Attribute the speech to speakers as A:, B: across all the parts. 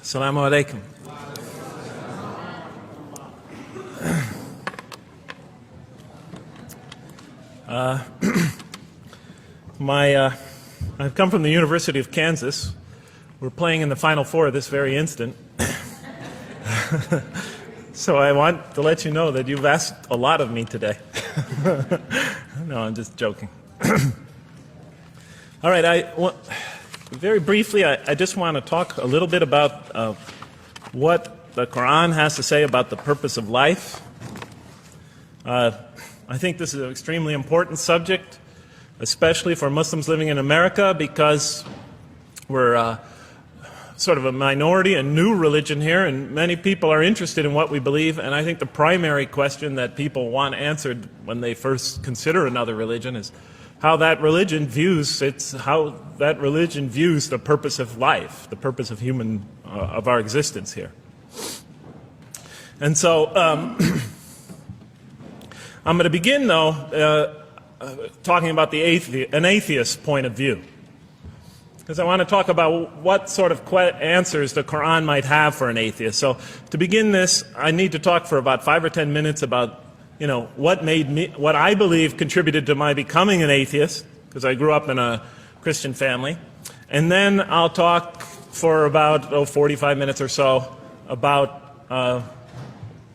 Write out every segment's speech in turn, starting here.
A: Assalamu alaikum. I've come from the University of Kansas. We're playing in the Final Four this very instant. So I want to let you know that you've asked a lot of me today. No, I'm just joking. All right, very briefly, I just want to talk a little bit about what the Quran has to say about the purpose of life. I think this is an extremely important subject, especially for Muslims living in America, because we're sort of a minority, a new religion here, and many people are interested in what we believe. And I think the primary question that people want answered when they first consider another religion is how that religion views the purpose of life, the purpose of our existence here. And so I'm going to begin, though, talking about an atheist point of view, because I want to talk about what sort of answers the Quran might have for an atheist. So to begin this, I need to talk for about 5 or 10 minutes about what I believe contributed to my becoming an atheist, because I grew up in a Christian family. And then I'll talk for about 45 minutes or so about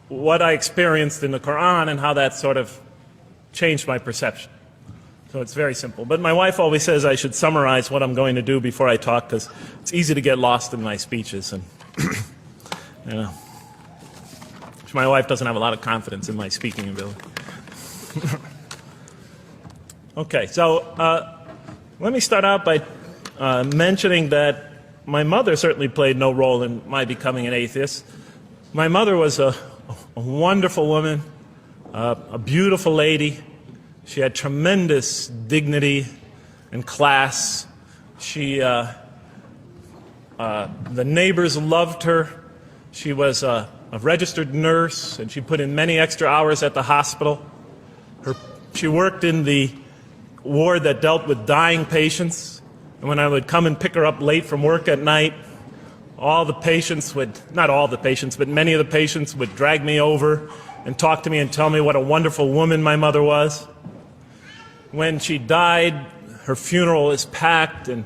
A: what I experienced in the Quran and how that sort of changed my perception. So it's very simple. But my wife always says I should summarize what I'm going to do before I talk, because it's easy to get lost in my speeches. And my wife doesn't have a lot of confidence in my speaking ability. Okay, so let me start out by mentioning that my mother certainly played no role in my becoming an atheist. My mother was a wonderful woman, a beautiful lady. She had tremendous dignity and class. The neighbors loved her. She was a registered nurse, and she put in many extra hours at the hospital. She worked in the ward that dealt with dying patients. And when I would come and pick her up late from work at night, not all the patients, but many of the patients would drag me over and talk to me and tell me what a wonderful woman my mother was. When she died, her funeral was packed, and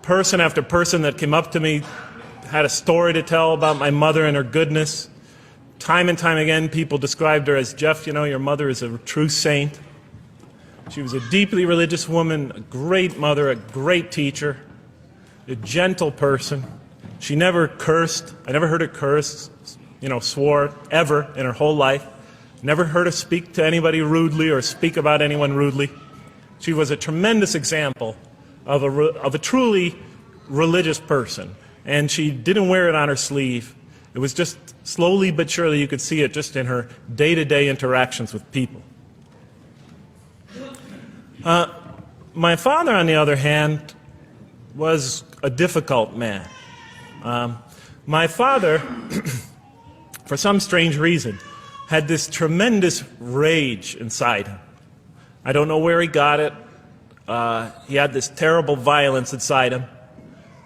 A: person after person that came up to me had a story to tell about my mother and her goodness. Time and time again, people described her as, Jeff, your mother is a true saint. She was a deeply religious woman, a great mother, a great teacher, a gentle person. She never cursed. I never heard her curse, swore ever in her whole life. Never heard her speak to anybody rudely or speak about anyone rudely. She was a tremendous example of a truly religious person, and she didn't wear it on her sleeve. It was just slowly but surely you could see it just in her day-to-day interactions with people. My father, on the other hand, was a difficult man. My father, for some strange reason, had this tremendous rage inside him. I don't know where he got it. He had this terrible violence inside him.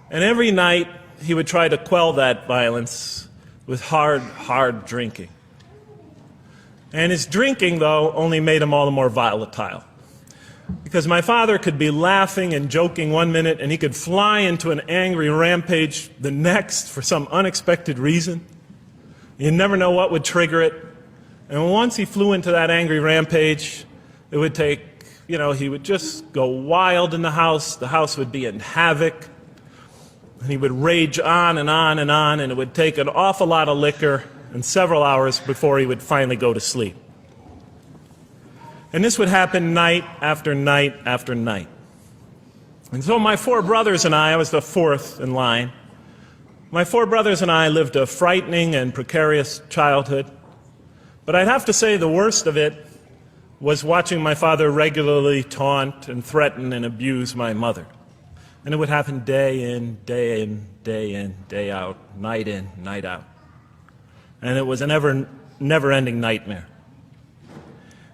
A: And every night he would try to quell that violence with hard drinking. And his drinking, though, only made him all the more volatile. Because my father could be laughing and joking one minute, and he could fly into an angry rampage the next for some unexpected reason. You never know what would trigger it. And once he flew into that angry rampage, it would take, he would just go wild in the house. The house would be in havoc. And he would rage on and on and on, and it would take an awful lot of liquor and several hours before he would finally go to sleep. And this would happen night after night after night. And so my 4 brothers and I was the 4th in line. My 4 brothers and I lived a frightening and precarious childhood. But I'd have to say the worst of it was watching my father regularly taunt and threaten and abuse my mother. And it would happen day in, day in, day in, day out, night in, night out. And it was a never-ending nightmare.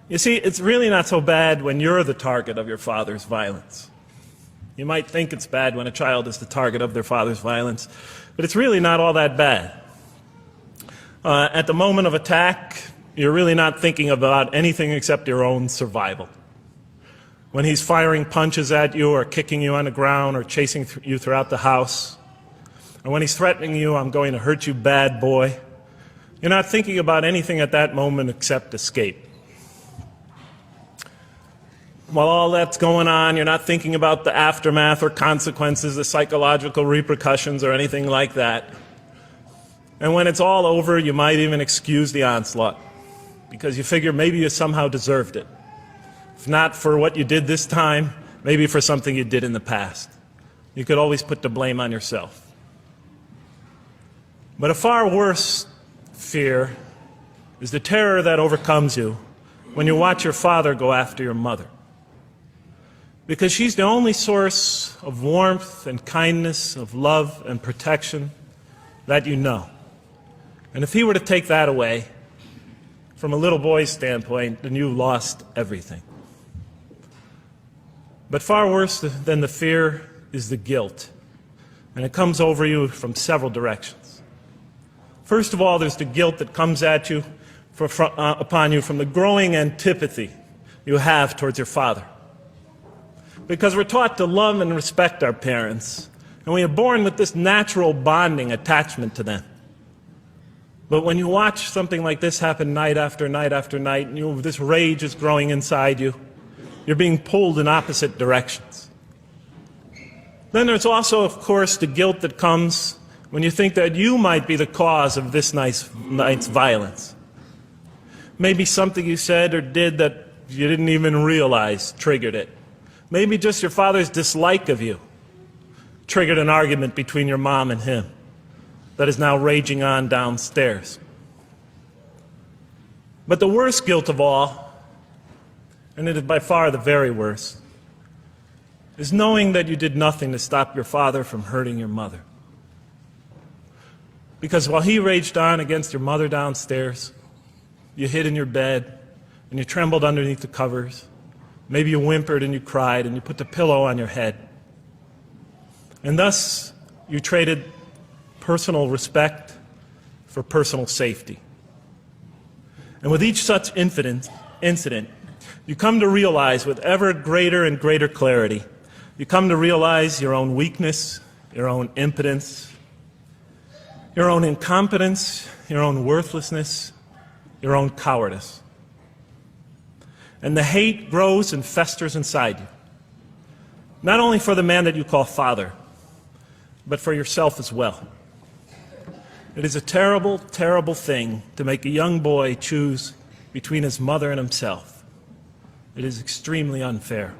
A: You see, it's really not so bad when you're the target of your father's violence. You might think it's bad when a child is the target of their father's violence, but it's really not all that bad. At the moment of attack, you're really not thinking about anything except your own survival. When he's firing punches at you or kicking you on the ground or chasing you throughout the house, and when he's threatening you, I'm going to hurt you, bad boy, you're not thinking about anything at that moment except escape. While all that's going on, you're not thinking about the aftermath or consequences, the psychological repercussions or anything like that. And when it's all over, you might even excuse the onslaught because you figure maybe you somehow deserved it. If not for what you did this time, maybe for something you did in the past. You could always put the blame on yourself. But a far worse fear is the terror that overcomes you when you watch your father go after your mother. Because she's the only source of warmth and kindness, of love and protection that you know. And if he were to take that away, from a little boy's standpoint, then you've lost everything. But far worse than the fear is the guilt. And it comes over you from several directions. First of all, there's the guilt that comes at you upon you from the growing antipathy you have towards your father. Because we're taught to love and respect our parents, and we are born with this natural bonding attachment to them. But when you watch something like this happen night after night after night, and this rage is growing inside you, you're being pulled in opposite directions. Then there's also, of course, the guilt that comes when you think that you might be the cause of this night's violence. Maybe something you said or did that you didn't even realize triggered it. Maybe just your father's dislike of you triggered an argument between your mom and him that is now raging on downstairs. But the worst guilt of all, and it is by far the very worst, is knowing that you did nothing to stop your father from hurting your mother. Because while he raged on against your mother downstairs, you hid in your bed and you trembled underneath the covers. Maybe you whimpered and you cried and you put the pillow on your head. And thus, you traded personal respect for personal safety. And with each such incident, you come to realize with ever greater and greater clarity, you come to realize your own weakness, your own impotence, your own incompetence, your own worthlessness, your own cowardice. And the hate grows and festers inside you, not only for the man that you call father, but for yourself as well. It is a terrible, terrible thing to make a young boy choose between his mother and himself. It is extremely unfair.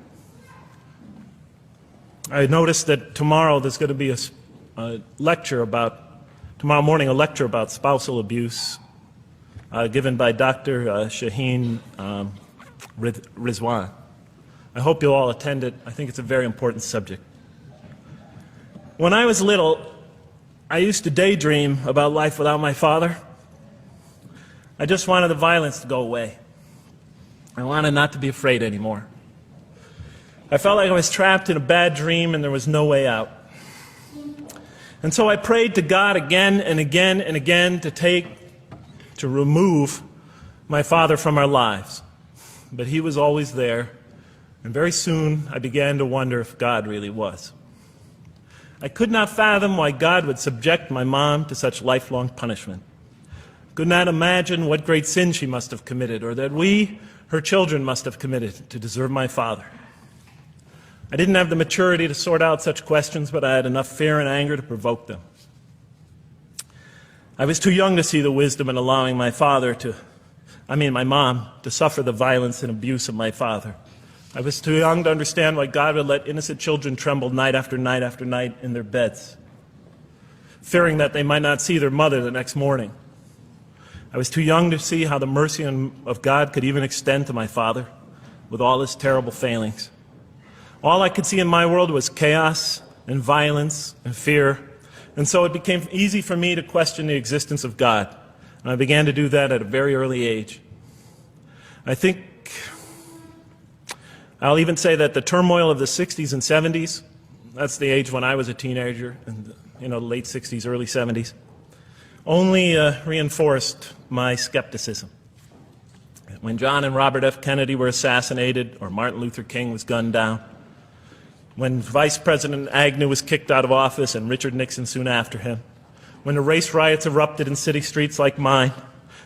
A: I noticed that tomorrow there's going to be tomorrow morning a lecture about spousal abuse given by Dr. Shaheen Rizwan. I hope you'll all attend it. I think it's a very important subject. When I was little, I used to daydream about life without my father. I just wanted the violence to go away. I wanted not to be afraid anymore. I felt like I was trapped in a bad dream and there was no way out. And so I prayed to God again and again and again to remove my father from our lives. But he was always there, and very soon I began to wonder if God really was. I could not fathom why God would subject my mom to such lifelong punishment. Could not imagine what great sin she must have committed, or that we, her children, must have committed to deserve my father. I didn't have the maturity to sort out such questions, but I had enough fear and anger to provoke them. I was too young to see the wisdom in allowing my mom to suffer the violence and abuse of my father. I was too young to understand why God would let innocent children tremble night after night after night in their beds, fearing that they might not see their mother the next morning. I was too young to see how the mercy of God could even extend to my father with all his terrible failings. All I could see in my world was chaos and violence and fear, and so it became easy for me to question the existence of God. And I began to do that at a very early age. I think I'll even say that the turmoil of the 60s and 70s that's the age when I was a teenager in the late 60s, early 70s, only reinforced my skepticism. When John and Robert F. Kennedy were assassinated, or Martin Luther King was gunned down, when Vice President Agnew was kicked out of office and Richard Nixon soon after him, when the race riots erupted in city streets like mine,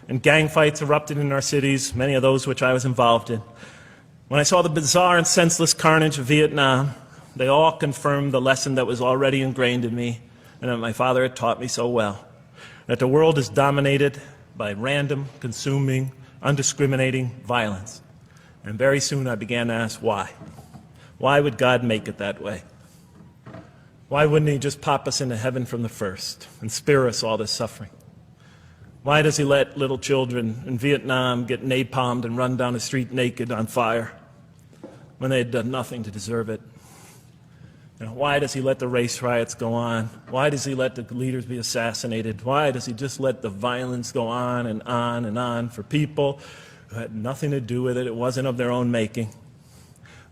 A: and gang fights erupted in our cities, many of those which I was involved in, when I saw the bizarre and senseless carnage of Vietnam, they all confirmed the lesson that was already ingrained in me and that my father had taught me so well, that the world is dominated by random, consuming, undiscriminating violence. And very soon I began to ask why. Why would God make it that way? Why wouldn't he just pop us into heaven from the first and spare us all this suffering? Why does he let little children in Vietnam get napalmed and run down the street naked on fire when they had done nothing to deserve it? Why does he let the race riots go on? Why does he let the leaders be assassinated? Why does he just let the violence go on and on and on for people who had nothing to do with it? It wasn't of their own making.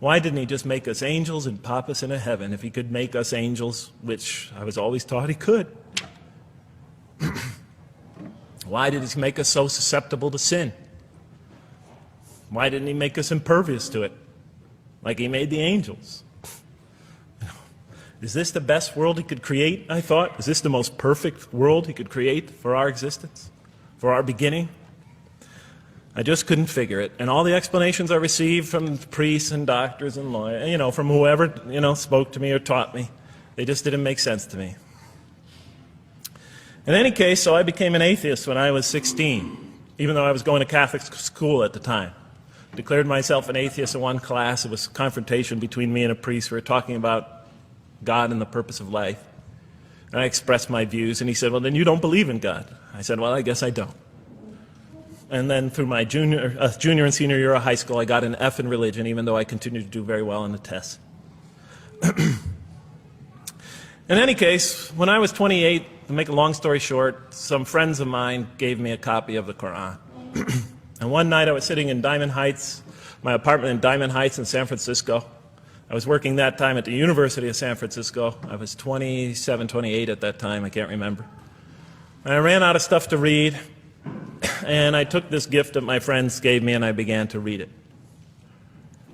A: Why didn't he just make us angels and pop us into heaven if he could make us angels, which I was always taught he could? Why did he make us so susceptible to sin? Why didn't he make us impervious to it, like he made the angels? Is this the best world he could create, I thought? Is this the most perfect world he could create for our existence, for our beginning? I just couldn't figure it. And all the explanations I received from priests and doctors and lawyers, from whoever, spoke to me or taught me, they just didn't make sense to me. In any case, so I became an atheist when I was 16, even though I was going to Catholic school at the time. Declared myself an atheist in one class. It was a confrontation between me and a priest. We were talking about God and the purpose of life. And I expressed my views, and he said, well, then you don't believe in God. I said, well, I guess I don't. And then through my junior and senior year of high school, I got an F in religion, even though I continued to do very well on the tests. In any case, when I was 28, to make a long story short, some friends of mine gave me a copy of the Quran. And one night I was sitting in Diamond Heights, my apartment in Diamond Heights in San Francisco. I was working that time at the University of San Francisco. I was 27, 28 at that time, I can't remember. And I ran out of stuff to read, and I took this gift that my friends gave me and I began to read it.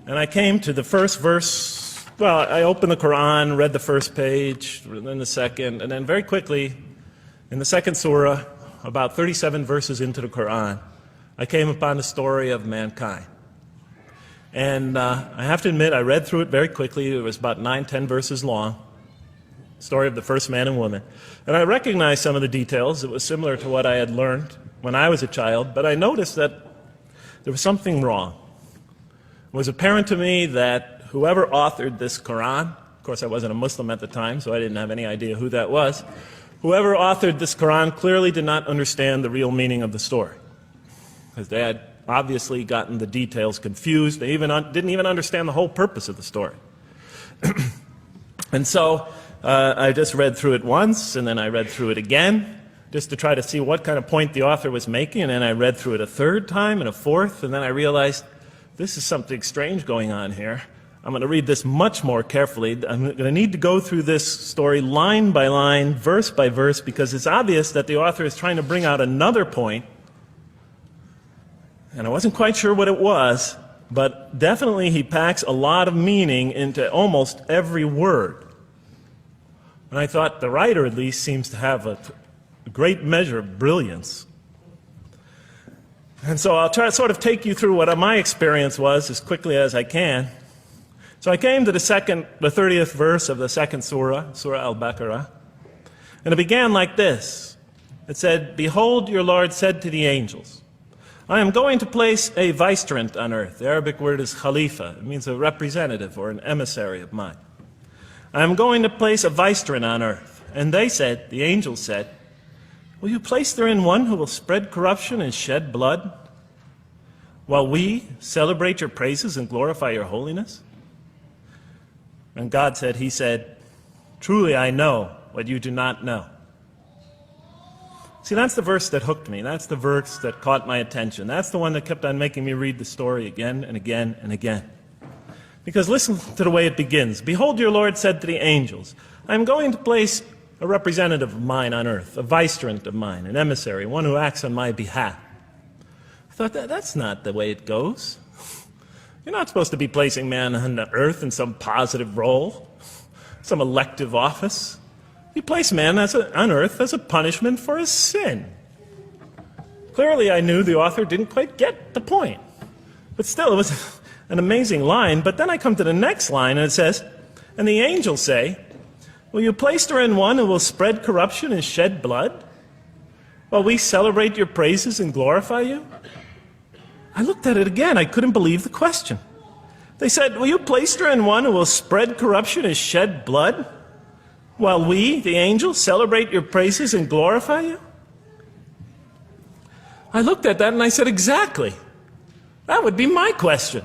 A: And I came to the first verse. Well, I opened the Quran, read the first page, then the second, and then very quickly, in the second surah, about 37 verses into the Quran, I came upon the story of mankind. And I have to admit, I read through it very quickly. It was about 9, 10 verses long, story of the first man and woman. And I recognized some of the details. It was similar to what I had learned when I was a child, but I noticed that there was something wrong. It was apparent to me that whoever authored this Quran, of course I wasn't a Muslim at the time, so I didn't have any idea who that was, whoever authored this Quran clearly did not understand the real meaning of the story, because they had obviously gotten the details confused. They didn't even understand the whole purpose of the story. And so I just read through it once, and then I read through it again, just to try to see what kind of point the author was making, and then I read through it a third time and a fourth, and then I realized this is something strange going on here. I'm going to read this much more carefully. I'm going to need to go through this story line by line, verse by verse, because it's obvious that the author is trying to bring out another point. And I wasn't quite sure what it was, but definitely he packs a lot of meaning into almost every word. And I thought the writer at least seems to have a great measure of brilliance. And so I'll try to sort of take you through what my experience was as quickly as I can. So I came to the 30th verse of the second surah, Surah Al-Baqarah, and it began like this. It said, "Behold, your Lord said to the angels, I am going to place a vicegerent on earth." The Arabic word is khalifa. It means a representative or an emissary of mine. "I am going to place a vicegerent on earth." And they said, the angels said, "Will you place therein one who will spread corruption and shed blood, while we celebrate your praises and glorify your holiness?" And God said, he said, "Truly I know what you do not know." See, that's the verse that hooked me. That's the verse that caught my attention. That's the one that kept on making me read the story again and again and again. Because listen to the way it begins. Behold, your Lord said to the angels, I am going to place a representative of mine on earth, a vicegerent of mine, an emissary, one who acts on my behalf. I thought, that's not the way it goes. You're not supposed to be placing man on the earth in some positive role, some elective office. You place man on earth as a punishment for his sin. Clearly, I knew the author didn't quite get the point. But still, it was an amazing line. But then I come to the next line, and it says, and the angels say, will you place her in one who will spread corruption and shed blood, while we celebrate your praises and glorify you? I looked at it again. I couldn't believe the question. They said, will you place her in one who will spread corruption and shed blood, while we, the angels, celebrate your praises and glorify you? I looked at that and I said, exactly. That would be my question.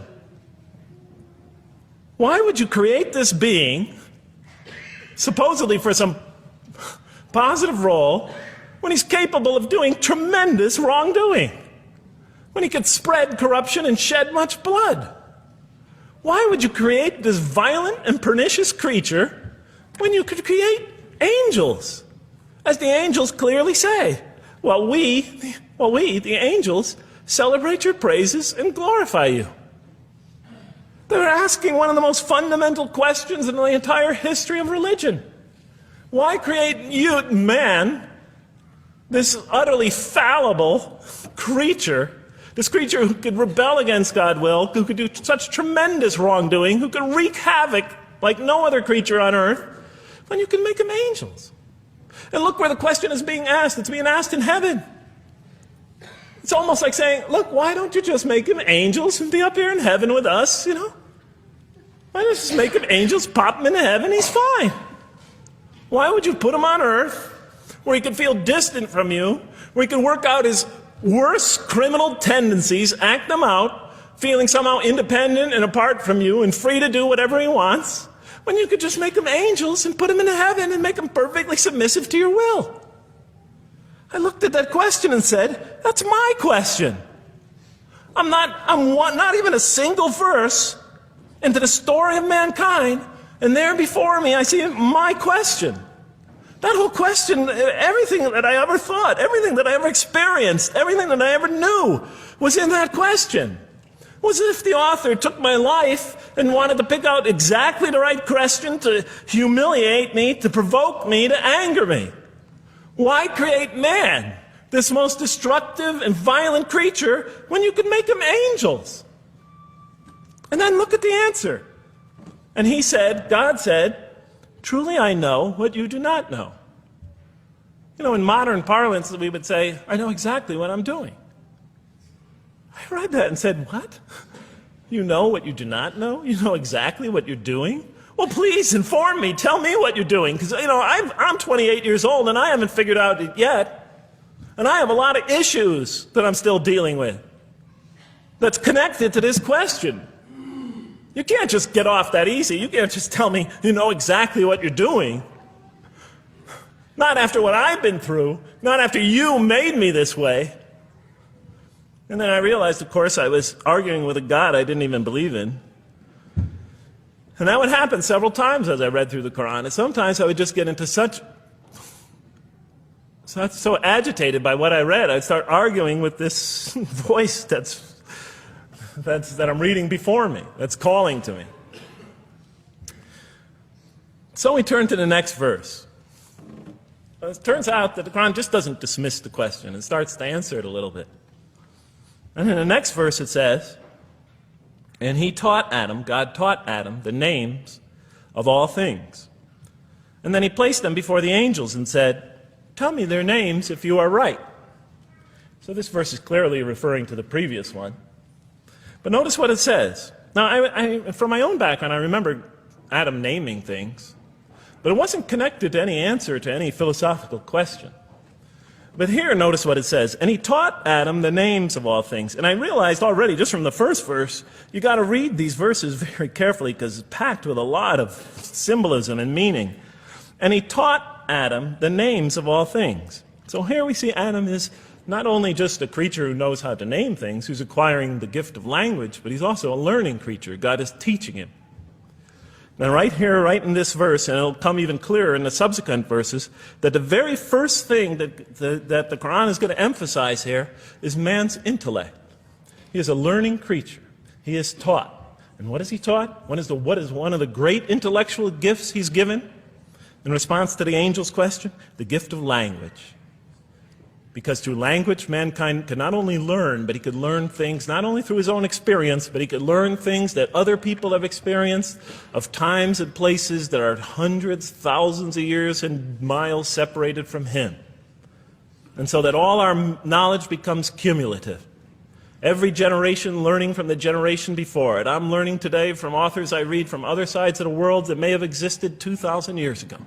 A: Why would you create this being, supposedly for some positive role, when he's capable of doing tremendous wrongdoing? When he could spread corruption and shed much blood? Why would you create this violent and pernicious creature when you could create angels? As the angels clearly say, while we, the angels, celebrate your praises and glorify you. They're asking one of the most fundamental questions in the entire history of religion. Why create you, man, this utterly fallible creature, this creature who could rebel against God's will, who could do such tremendous wrongdoing, who could wreak havoc like no other creature on earth, when you can make them angels? And look where the question is being asked. It's being asked in heaven. It's almost like saying, look, why don't you just make them angels and be up here in heaven with us, you know? Why don't you just make them angels, pop them into heaven, he's fine. Why would you put him on earth where he could feel distant from you, where he could work out his worst criminal tendencies, act them out, feeling somehow independent and apart from you and free to do whatever he wants, when you could just make them angels and put them into heaven and make them perfectly submissive to your will? I looked at that question and said, that's my question. I'm not even a single verse into the story of mankind, and there before me I see my question. That whole question, everything that I ever thought, everything that I ever experienced, everything that I ever knew was in that question. It was as if the author took my life and wanted to pick out exactly the right question to humiliate me, to provoke me, to anger me. Why create man, this most destructive and violent creature, when you could make him angels? And then look at the answer. And he said, God said, truly I know what you do not know. You know, in modern parlance, we would say, I know exactly what I'm doing. I read that and said, what? You know what you do not know? You know exactly what you're doing? Well, please inform me. Tell me what you're doing. Because, you know, I'm 28 years old and I haven't figured out it yet. And I have a lot of issues that I'm still dealing with that's connected to this question. You can't just get off that easy. You can't just tell me you know exactly what you're doing. Not after what I've been through. Not after you made me this way. And then I realized, of course, I was arguing with a God I didn't even believe in. And that would happen several times as I read through the Quran. And sometimes I would just get into so agitated by what I read, I'd start arguing with this voice that I'm reading before me, that's calling to me. So we turn to the next verse. It turns out that the Quran just doesn't dismiss the question. It starts to answer it a little bit. And in the next verse it says, and he taught Adam, God taught Adam, the names of all things. And then he placed them before the angels and said, tell me their names if you are right. So this verse is clearly referring to the previous one. But notice what it says. Now, from my own background, I remember Adam naming things, but it wasn't connected to any answer to any philosophical question. But here, notice what it says. And he taught Adam the names of all things. And I realized already, just from the first verse, you got to read these verses very carefully because it's packed with a lot of symbolism and meaning. And he taught Adam the names of all things. So here we see Adam is not only just a creature who knows how to name things, who's acquiring the gift of language, but he's also a learning creature. God is teaching him. Now right here, right in this verse, and it'll come even clearer in the subsequent verses, that the very first thing that the Quran is going to emphasize here is man's intellect. He is a learning creature. He is taught. And what is he taught? What is one of the great intellectual gifts he's given? In response to the angel's question, the gift of language. Because through language, mankind could not only learn, but he could learn things not only through his own experience, but he could learn things that other people have experienced of times and places that are hundreds, thousands of years and miles separated from him. And so that all our knowledge becomes cumulative. Every generation learning from the generation before it. I'm learning today from authors I read from other sides of the world that may have existed 2,000 years ago.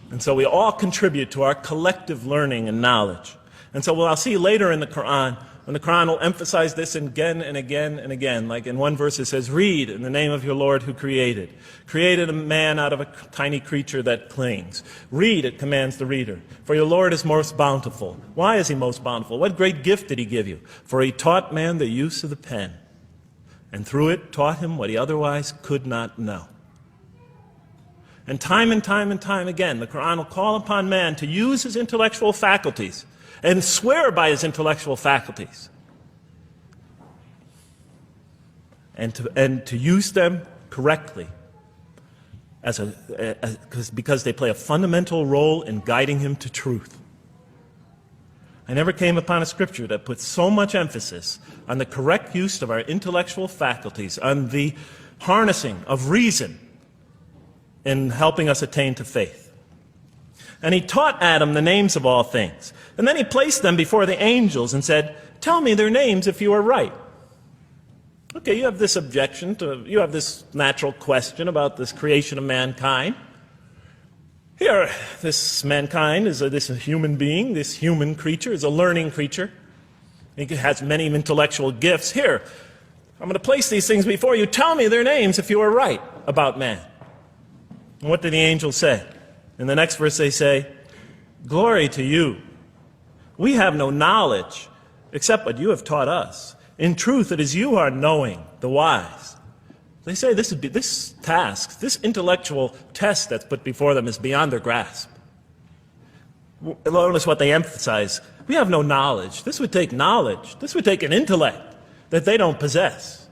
A: And so we all contribute to our collective learning and knowledge. And so what I'll see later in the Quran, when the Quran will emphasize this again and again and again. Like in one verse it says, read in the name of your Lord who created. Created a man out of a tiny creature that clings. Read, it commands the reader. For your Lord is most bountiful. Why is he most bountiful? What great gift did he give you? For he taught man the use of the pen. And through it taught him what he otherwise could not know. And time again, the Quran will call upon man to use his intellectual faculties and swear by his intellectual faculties. And to use them correctly because they play a fundamental role in guiding him to truth. I never came upon a scripture that puts so much emphasis on the correct use of our intellectual faculties, on the harnessing of reason, in helping us attain to faith. And he taught Adam the names of all things. And then he placed them before the angels and said, tell me their names if you are right. Okay, you have this you have this natural question about this creation of mankind. Here, this mankind is this human being, this human creature is a learning creature. He has many intellectual gifts. Here, I'm going to place these things before you. Tell me their names if you are right about man. And what did the angels say? In the next verse they say, glory to you. We have no knowledge except what you have taught us. In truth, it is you who are knowing, the wise. They say this task, this intellectual test that's put before them is beyond their grasp. Notice what they emphasize. We have no knowledge. This would take knowledge. This would take an intellect that they don't possess.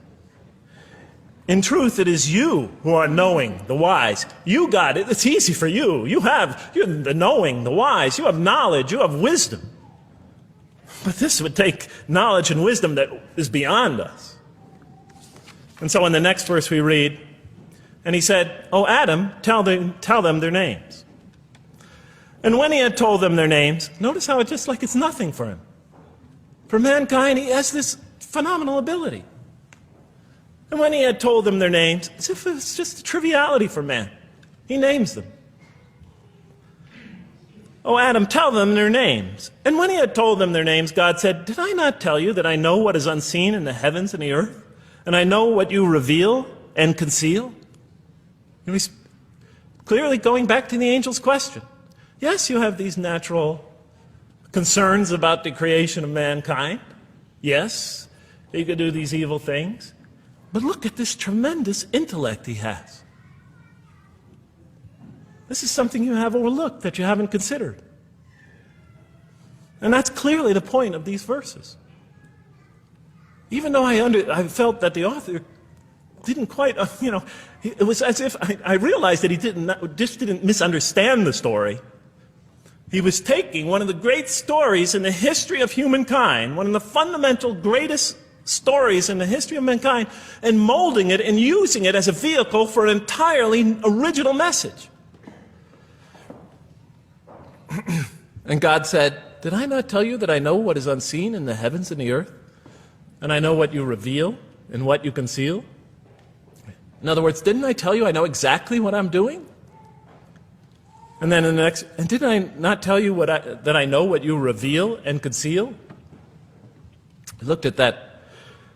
A: In truth, it is you who are knowing, the wise. You got it. It's easy for you. You're the knowing, the wise. You have knowledge. You have wisdom. But this would take knowledge and wisdom that is beyond us. And so in the next verse we read, and he said, "O Adam, tell them their names." And when he had told them their names, notice how it's just like it's nothing for him. For mankind, he has this phenomenal ability. And when he had told them their names, as if it's just a triviality for man, he names them. "O Adam, tell them their names." And when he had told them their names, God said, "Did I not tell you that I know what is unseen in the heavens and the earth? And I know what you reveal and conceal?" And he's clearly going back to the angel's question. Yes, you have these natural concerns about the creation of mankind. Yes, he could do these evil things. But look at this tremendous intellect he has. This is something you have overlooked, that you haven't considered. And that's clearly the point of these verses. Even though I felt that the author didn't quite, it was as if I realized that he didn't misunderstand the story. He was taking one of the great stories in the history of humankind, one of the fundamental greatest stories in the history of mankind, and molding it and using it as a vehicle for an entirely original message. And God said, "Did I not tell you that I know what is unseen in the heavens and the earth? And I know what you reveal and what you conceal?" In other words, didn't I tell you I know exactly what I'm doing? And then in the next, and did I not tell you that I know what you reveal and conceal? I looked at that.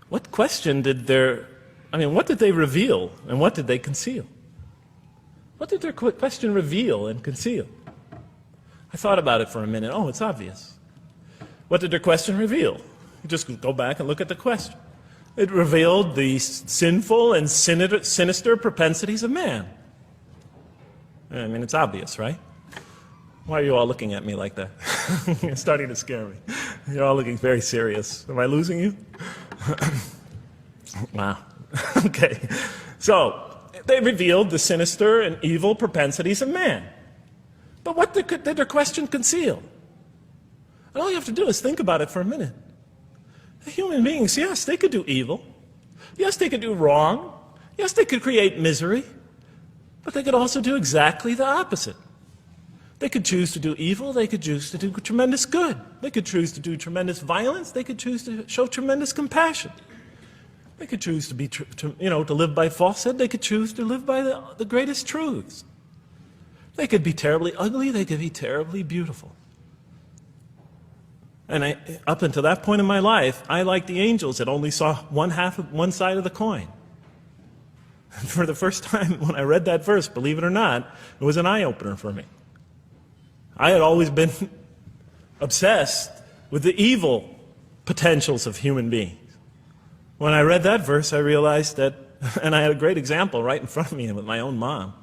A: What question what did they reveal and what did they conceal? What did their question reveal and conceal? I thought about it for a minute. Oh, it's obvious. What did their question reveal? You just go back and look at the question. It revealed the sinful and sinister propensities of man. I mean, it's obvious, right? Why are you all looking at me like that? You're starting to scare me. You're all looking very serious. Am I losing you? Wow. Okay. So, they revealed the sinister and evil propensities of man. But what did their question conceal? And all you have to do is think about it for a minute. The human beings, yes, they could do evil. Yes, they could do wrong. Yes, they could create misery. But they could also do exactly the opposite. They could choose to do evil. They could choose to do tremendous good. They could choose to do tremendous violence. They could choose to show tremendous compassion. They could choose to be, to live by falsehood. They could choose to live by the greatest truths. They could be terribly ugly. They could be terribly beautiful. And up until that point in my life, I, like the angels, that only saw one side of the coin. And for the first time, when I read that verse, believe it or not, it was an eye-opener for me. I had always been obsessed with the evil potentials of human beings. When I read that verse, I realized that, and I had a great example right in front of me with my own mom,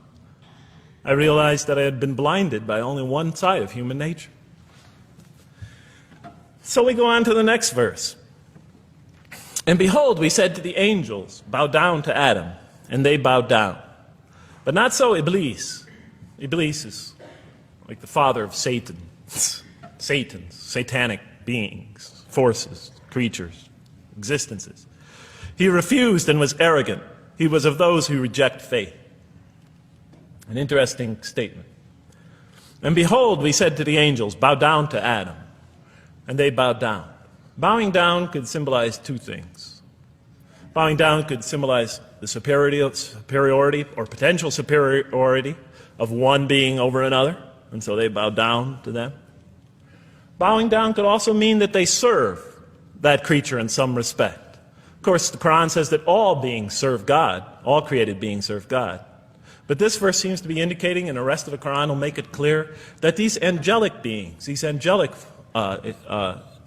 A: I realized that I had been blinded by only one side of human nature. So we go on to the next verse. And behold, we said to the angels, bow down to Adam, and they bowed down. But not so Iblis. Iblis is like the father of Satan. Satan's satanic beings, forces, creatures, existences. He refused and was arrogant. He was of those who reject faith. An interesting statement. And behold, we said to the angels, bow down to Adam. And they bowed down. Bowing down could symbolize two things. Bowing down could symbolize the superiority or potential superiority of one being over another. And so they bowed down to them. Bowing down could also mean that they serve that creature in some respect. Of course, the Quran says that all beings serve God. All created beings serve God. But this verse seems to be indicating, and the rest of the Quran will make it clear, that these angelic beings, these angelic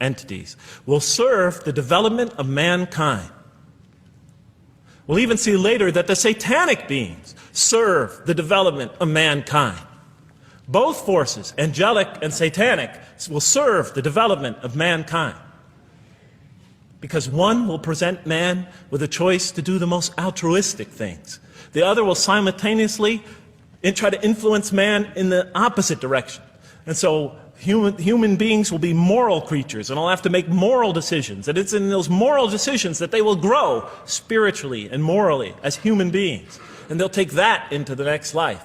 A: entities, will serve the development of mankind. We'll even see later that the satanic beings serve the development of mankind. Both forces, angelic and satanic, will serve the development of mankind. Because one will present man with a choice to do the most altruistic things. The other will simultaneously try to influence man in the opposite direction. And so human beings will be moral creatures, and they'll have to make moral decisions. And it's in those moral decisions that they will grow spiritually and morally as human beings. And they'll take that into the next life.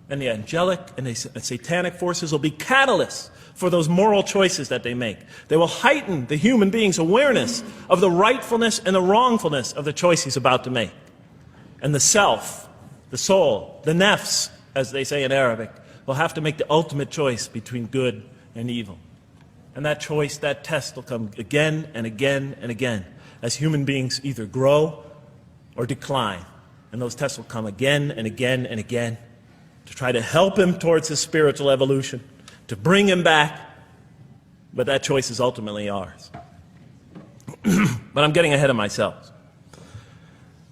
A: And the angelic and the satanic forces will be catalysts for those moral choices that they make. They will heighten the human being's awareness of the rightfulness and the wrongfulness of the choice he's about to make. And the self, the soul, the nafs, as they say in Arabic, will have to make the ultimate choice between good and evil. And that choice, that test will come again and again and again as human beings either grow or decline. And those tests will come again and again and again to try to help him towards his spiritual evolution, to bring him back, but that choice is ultimately ours. But I'm getting ahead of myself.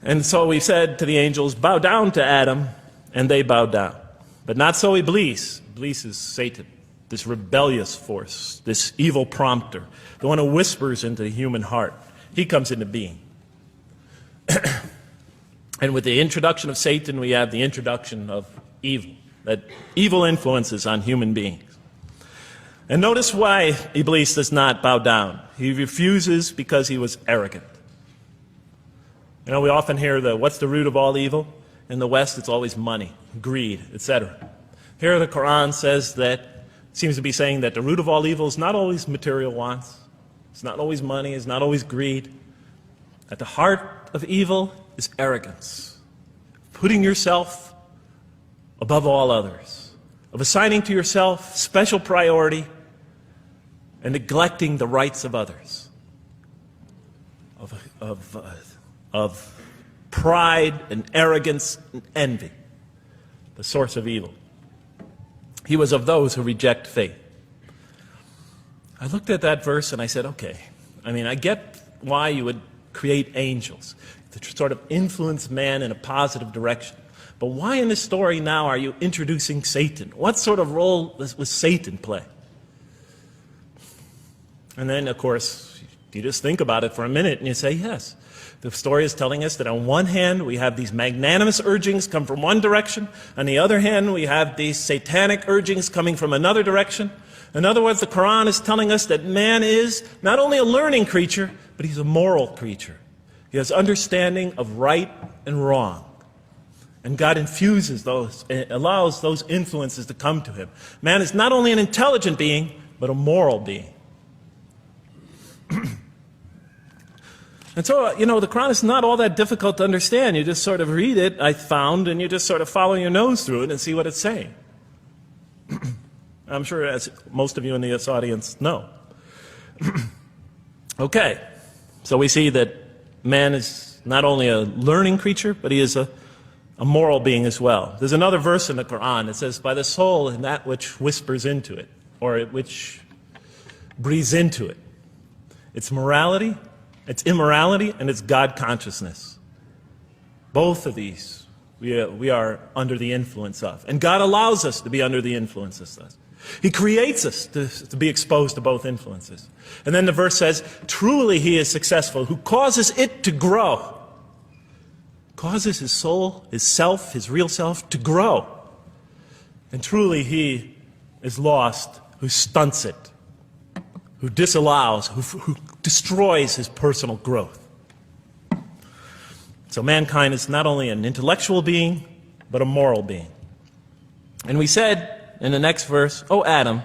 A: And so we said to the angels, bow down to Adam, and they bowed down. But not so Iblis. Iblis is Satan, this rebellious force, this evil prompter, the one who whispers into the human heart. He comes into being. And with the introduction of Satan, we have the introduction of evil, that evil influences on human beings. And notice why Iblis does not bow down. He refuses because he was arrogant. You know, we often hear what's the root of all evil? In the West, it's always money, greed, etc. Here the Quran says that, seems to be saying that the root of all evil is not always material wants. It's not always money, it's not always greed. At the heart of evil is arrogance. Putting yourself above all others. Of assigning to yourself special priority and neglecting the rights of others. Of pride and arrogance and envy, the source of evil. He was of those who reject faith. I looked at that verse and I said, okay, I mean, I get why you would create angels, to sort of influence man in a positive direction. But why in this story now are you introducing Satan? What sort of role was Satan play? And then, of course, you just think about it for a minute and you say, yes. The story is telling us that on one hand, we have these magnanimous urgings come from one direction. On the other hand, we have these satanic urgings coming from another direction. In other words, the Quran is telling us that man is not only a learning creature, but he's a moral creature. He has understanding of right and wrong. And God infuses those, allows those influences to come to him. Man is not only an intelligent being, but a moral being. And so, the Quran is not all that difficult to understand. You just sort of read it, I found, and you just sort of follow your nose through it and see what it's saying. I'm sure as most of you in this audience know. Okay, so we see that man is not only a learning creature, but he is a moral being as well. There's another verse in the Quran that says, by the soul and that which whispers into it, or which breathes into it. It's morality, it's immorality, and it's God consciousness. Both of these we are under the influence of. And God allows us to be under the influence of this. He creates us to be exposed to both influences. And then the verse says, truly he is successful, who causes it to grow. Causes his soul, his self, his real self to grow. And truly he is lost, who stunts it, who disallows, who destroys his personal growth. So mankind is not only an intellectual being, but a moral being. And we said in the next verse, O Adam,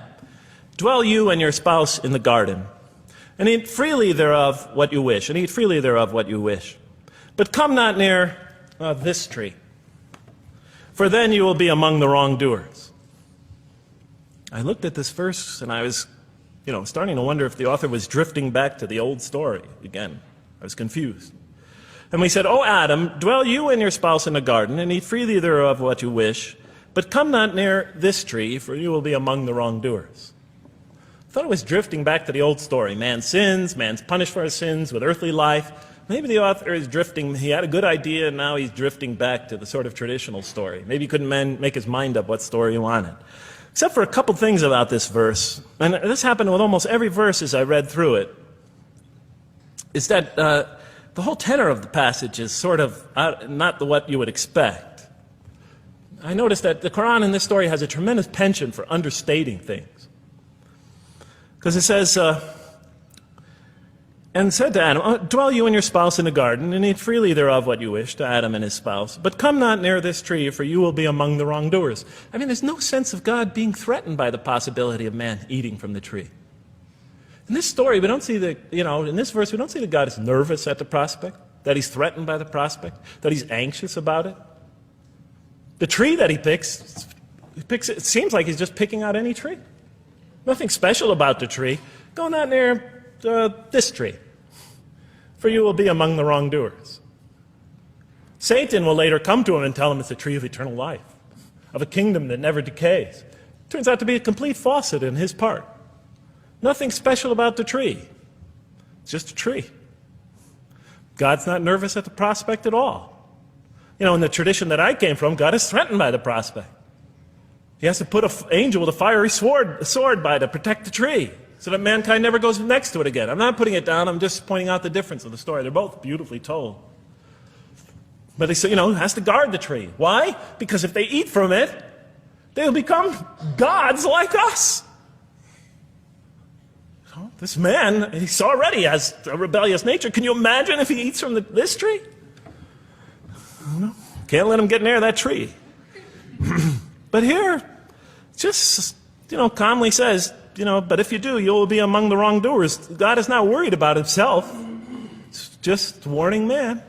A: dwell you and your spouse in the garden, and eat freely thereof what you wish, and eat freely thereof what you wish. But come not near this tree, for then you will be among the wrongdoers. I looked at this verse and I was, starting to wonder if the author was drifting back to the old story again. I was confused. And we said, O Adam, dwell you and your spouse in the garden, and eat freely thereof what you wish, but come not near this tree, for you will be among the wrongdoers. I thought it was drifting back to the old story. Man sins, man's punished for his sins with earthly life. Maybe the author is drifting, he had a good idea, and now he's drifting back to the sort of traditional story. Maybe he couldn't make his mind up what story he wanted. Except for a couple things about this verse, and this happened with almost every verse as I read through it, is that the whole tenor of the passage is sort of not what you would expect. I noticed that the Quran in this story has a tremendous penchant for understating things. Because it says, and said to Adam, dwell you and your spouse in the garden, and eat freely thereof what you wish, to Adam and his spouse. But come not near this tree, for you will be among the wrongdoers. I mean, there's no sense of God being threatened by the possibility of man eating from the tree. In this story, we don't see in this verse, we don't see that God is nervous at the prospect, that he's threatened by the prospect, that he's anxious about it. The tree that he picks, it seems like he's just picking out any tree. Nothing special about the tree. Go not near this tree, for you will be among the wrongdoers. Satan will later come to him and tell him it's a tree of eternal life, of a kingdom that never decays. Turns out to be a complete falsehood in his part. Nothing special about the tree. It's just a tree. God's not nervous at the prospect at all. In the tradition that I came from, God is threatened by the prospect. He has to put an angel with a fiery sword by to protect the tree, so that mankind never goes next to it again. I'm not putting it down, I'm just pointing out the difference of the story. They're both beautifully told. But he has to guard the tree. Why? Because if they eat from it, they'll become gods like us. This man, he already has a rebellious nature. Can you imagine if he eats from this tree? Can't let him get near that tree. But here, just, calmly says, but if you do, you will be among the wrongdoers. God is not worried about himself. It's just warning man,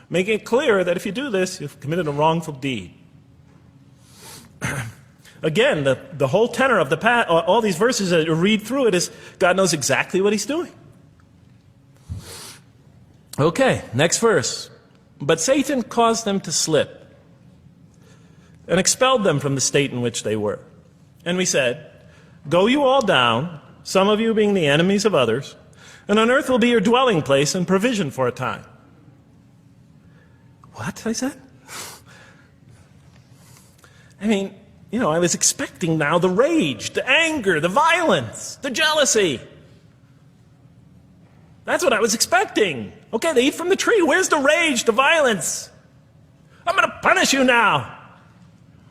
A: making it clear that if you do this, you've committed a wrongful deed. Again, the whole tenor of all these verses that you read through it is God knows exactly what he's doing. Okay, next verse. But Satan caused them to slip and expelled them from the state in which they were. And we said, go you all down, some of you being the enemies of others, And on earth will be your dwelling place and provision for a time. What? I said. I mean, I was expecting now the rage, the anger, the violence, the jealousy. That's what I was expecting. Okay, they eat from the tree. Where's the rage, the violence? I'm going to punish you now.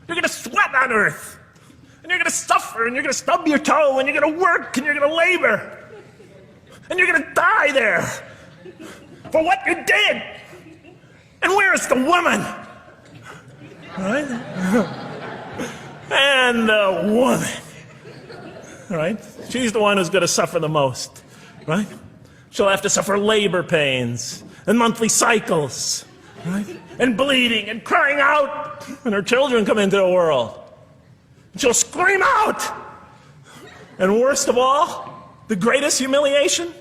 A: You're going to sweat on earth. And you're going to suffer, and you're going to stub your toe, and you're going to work, and you're going to labor. And you're going to die there for what you did. And where's the woman? All right? And the woman, right? She's the one who's going to suffer the most, right? She'll have to suffer labor pains and monthly cycles, right? And bleeding and crying out when her children come into the world. And she'll scream out. And worst of all, the greatest humiliation,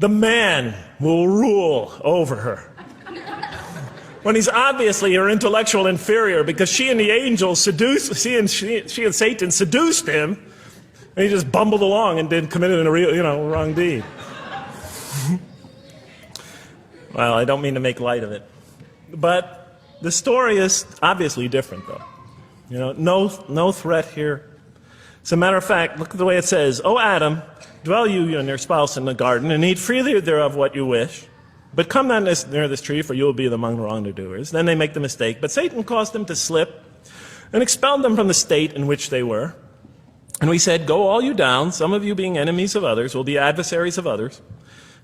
A: the man will rule over her. When he's obviously her intellectual inferior, because she and Satan seduced him, and he just bumbled along and committed a real, wrong deed. Well, I don't mean to make light of it, but the story is obviously different, though. No threat here. As a matter of fact, look at the way it says, "O Adam, dwell you and your spouse in the garden, and eat freely thereof what you wish. But come not near this tree, for you will be among the wrongdoers." Then they make the mistake. But Satan caused them to slip and expelled them from the state in which they were. And we said, "Go all you down, some of you being enemies of others, will be adversaries of others.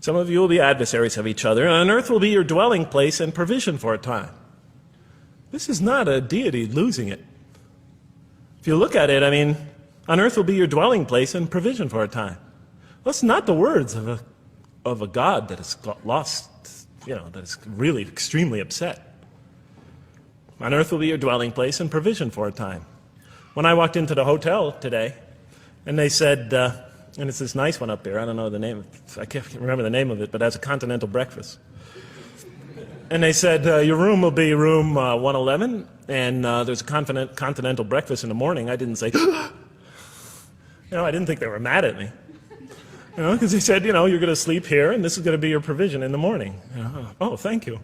A: Some of you will be adversaries of each other, and on earth will be your dwelling place and provision for a time." This is not a deity losing it. If you look at it, on earth will be your dwelling place and provision for a time. Well, it's not the words of a God that has lost, that is really extremely upset. On earth will be your dwelling place and provision for a time. When I walked into the hotel today, and they said, and it's this nice one up here, I don't know the name, I can't remember the name of it, but it has a continental breakfast. And they said, your room will be room 111, and there's a continental breakfast in the morning. I didn't say, I didn't think they were mad at me. Because he said, you're going to sleep here, and this is going to be your provision in the morning. Oh, thank you.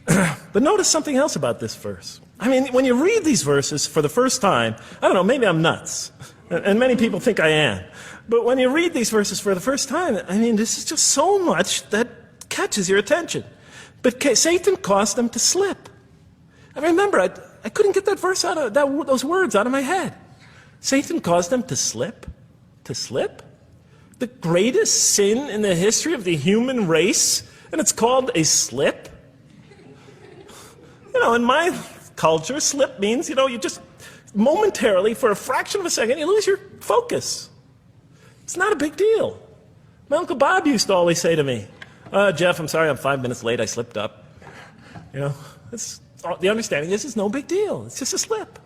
A: But notice something else about this verse. When you read these verses for the first time, I don't know, maybe I'm nuts, and many people think I am. But when you read these verses for the first time, this is just so much that catches your attention. But Satan caused them to slip. I remember, I couldn't get that verse out of those words out of my head. Satan caused them to slip. To slip? The greatest sin in the history of the human race, and it's called a slip? In my culture, slip means, you just momentarily, for a fraction of a second, you lose your focus. It's not a big deal. My Uncle Bob used to always say to me, "Jeff, I'm sorry I'm 5 minutes late, I slipped up." The understanding is it's no big deal. It's just a slip.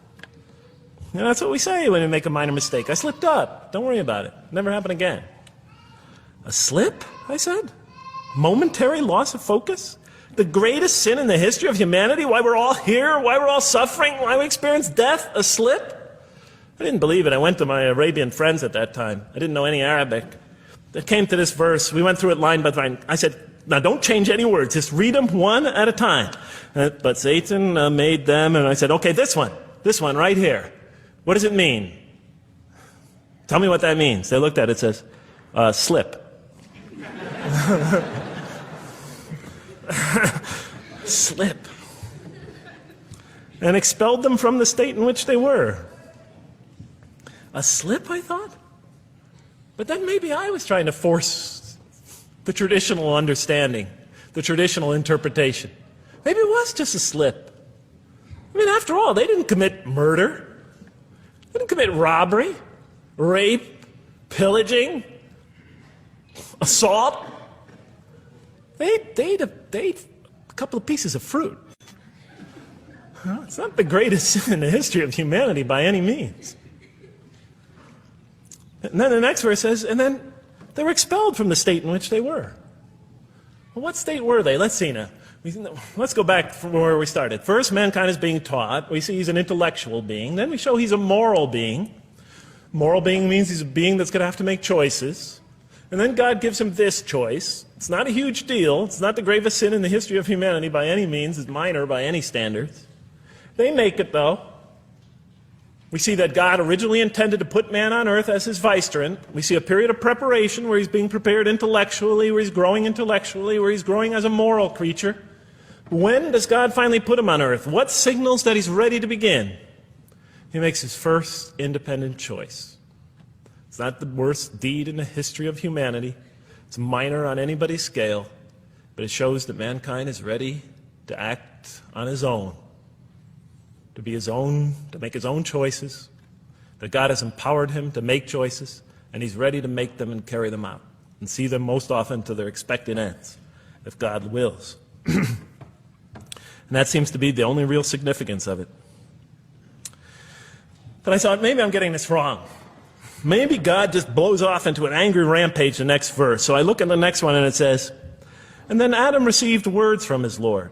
A: That's what we say when we make a minor mistake. I slipped up. Don't worry about it. Never happen again. A slip, I said? Momentary loss of focus? The greatest sin in the history of humanity? Why we're all here? Why we're all suffering? Why we experience death? A slip? I didn't believe it. I went to my Arabian friends at that time. I didn't know any Arabic. They came to this verse. We went through it line by line. I said, now don't change any words. Just read them one at a time. But Satan made them, and I said, okay, this one right here. What does it mean? Tell me what that means. They looked at it, it says, slip. Slip. And expelled them from the state in which they were. A slip, I thought? But then maybe I was trying to force the traditional understanding, the traditional interpretation. Maybe it was just a slip. After all, they didn't commit murder. They didn't commit robbery, rape, pillaging, assault. They ate a couple of pieces of fruit. It's not the greatest sin in the history of humanity by any means. And then the next verse says, and then they were expelled from the state in which they were. Well, what state were they? Let's see now. Let's go back from where we started. First, mankind is being taught. We see he's an intellectual being. Then we show he's a moral being. Moral being means he's a being that's going to have to make choices. And then God gives him this choice. It's not a huge deal. It's not the gravest sin in the history of humanity by any means. It's minor by any standards. They make it, though. We see that God originally intended to put man on earth as his vicegerent. We see a period of preparation where he's being prepared intellectually, where he's growing as a moral creature. When does God finally put him on earth? What signals that he's ready to begin? He makes his first independent choice. It's not the worst deed in the history of humanity. It's minor on anybody's scale, but it shows that mankind is ready to act on his own, to be his own, to make his own choices, that God has empowered him to make choices, and he's ready to make them and carry them out, and see them most often to their expected ends, if God wills. And that seems to be the only real significance of it. But I thought, maybe I'm getting this wrong. Maybe God just blows off into an angry rampage the next verse. So I look at the next one and it says, and then Adam received words from his Lord.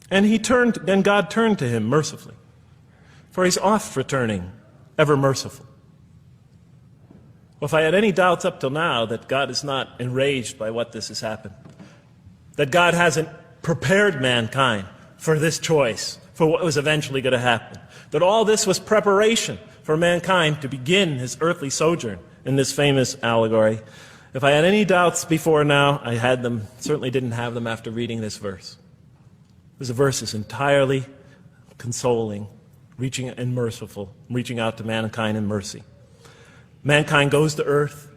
A: And then God turned to him mercifully. For he's oft returning, ever merciful. Well, if I had any doubts up till now that God is not enraged by what this has happened, that God hasn't prepared mankind for this choice, for what was eventually going to happen, that all this was preparation for mankind to begin his earthly sojourn in this famous allegory. If I had any doubts before now, I had them, certainly didn't have them after reading this verse. This verse is entirely consoling, reaching and merciful, reaching out to mankind in mercy. Mankind goes to earth.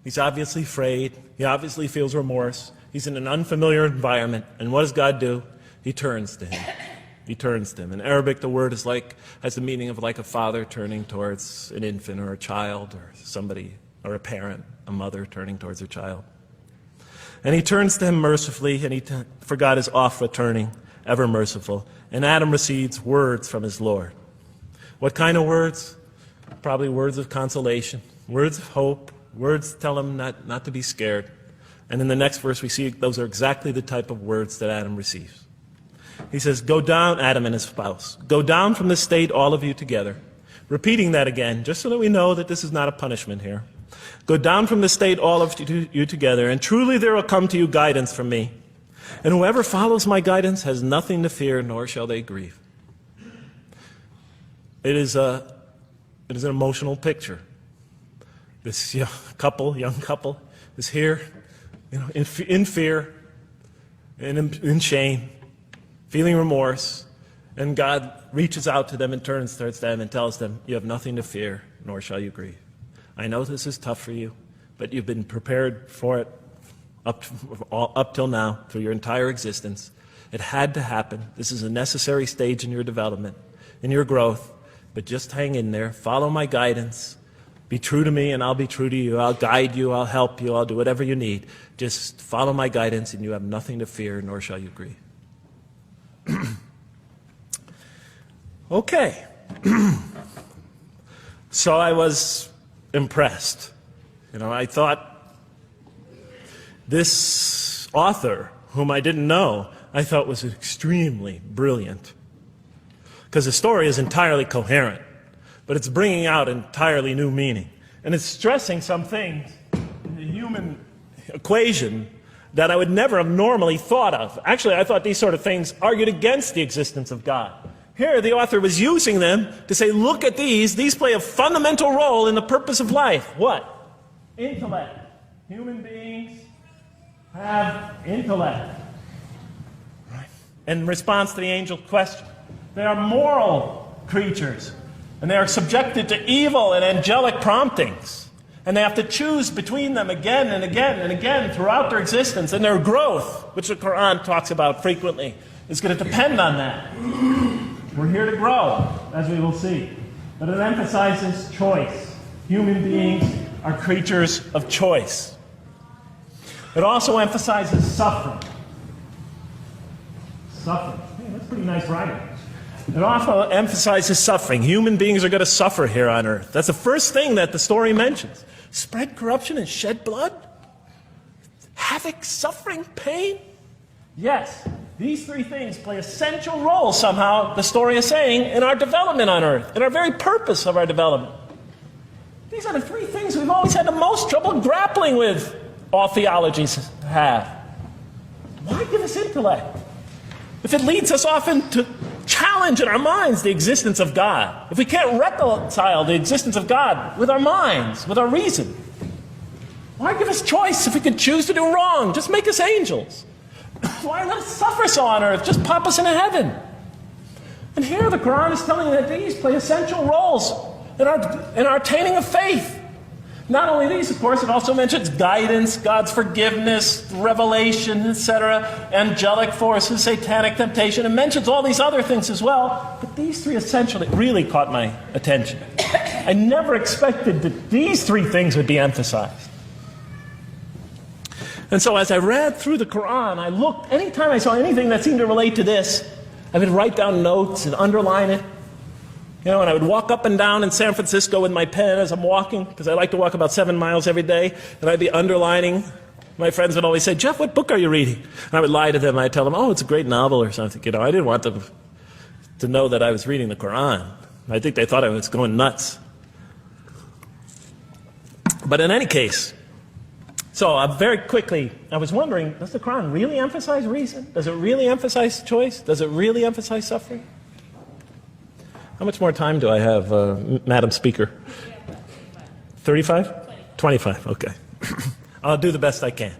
A: He's obviously afraid. He obviously feels remorse. He's in an unfamiliar environment. And what does God do? He turns to him. He turns to him. In Arabic, the word has the meaning of like a father turning towards an infant or a child or somebody, or a parent, a mother turning towards her child. And he turns to him mercifully, for God is oft returning, ever merciful. And Adam receives words from his Lord. What kind of words? Probably words of consolation, words of hope, words tell him not to be scared. And in the next verse we see those are exactly the type of words that Adam receives. He says, go down, Adam and his spouse. Go down from this state, all of you together. Repeating that again, just so that we know that this is not a punishment here. Go down from this state, all of you together, and truly there will come to you guidance from me. And whoever follows my guidance has nothing to fear, nor shall they grieve. It is an emotional picture. This young couple is here, in fear, and in shame, feeling remorse, and God reaches out to them and turns towards them and tells them, you have nothing to fear, nor shall you grieve. I know this is tough for you, but you've been prepared for it up till now, through your entire existence. It had to happen. This is a necessary stage in your development, in your growth, but just hang in there, follow my guidance, be true to me and I'll be true to you, I'll guide you, I'll help you, I'll do whatever you need. Just follow my guidance and you have nothing to fear, nor shall you grieve. Okay. So I was impressed. I thought this author, whom I didn't know, I thought was extremely brilliant. Because the story is entirely coherent, but it's bringing out entirely new meaning. And it's stressing some things in the human equation that I would never have normally thought of. Actually, I thought these sort of things argued against the existence of God. Here, the author was using them to say, look at these. These play a fundamental role in the purpose of life. What? Intellect. Human beings have intellect. Right. In response to the angel's question, they are moral creatures, and they are subjected to evil and angelic promptings. And they have to choose between them again and again and again throughout their existence. And their growth, which the Quran talks about frequently, is going to depend on that. We're here to grow, as we will see. But it emphasizes choice. Human beings are creatures of choice. It also emphasizes suffering. Suffering. Hey, that's pretty nice writing. It also emphasizes suffering. Human beings are going to suffer here on earth. That's the first thing that the story mentions. Spread corruption and shed blood? Havoc, suffering, pain? Yes, these three things play essential roles somehow, the story is saying, in our development on earth, in our very purpose of our development. These are the three things we've always had the most trouble grappling with. All theologies have. Why give us intellect if it leads us often to challenge in our minds the existence of God? If we can't reconcile the existence of God with our minds, with our reason, why give us choice if we could choose to do wrong? Just make us angels. Why let us suffer so on earth? Just pop us into heaven. And here the Quran is telling you that these play essential roles in our attaining of faith. Not only these, of course, it also mentions guidance, God's forgiveness, revelation, etc., angelic forces, satanic temptation. It mentions all these other things as well, but these three essentially really caught my attention. I never expected that these three things would be emphasized. And so as I read through the Quran, I looked, anytime I saw anything that seemed to relate to this, I would write down notes and underline it. You know, and I would walk up and down in San Francisco with my pen as I'm walking, because I like to walk about 7 miles every day, and I'd be underlining. My friends would always say, "Jeff, what book are you reading?" And I would lie to them, and I'd tell them, "Oh, it's a great novel or something." You know, I didn't want them to know that I was reading the Quran. I think they thought I was going nuts. But in any case, so very quickly, I was wondering, does the Quran really emphasize reason? Does it really emphasize choice? Does it really emphasize suffering? How much more time do I have, Madam Speaker? 35? 25, okay. I'll do the best I can.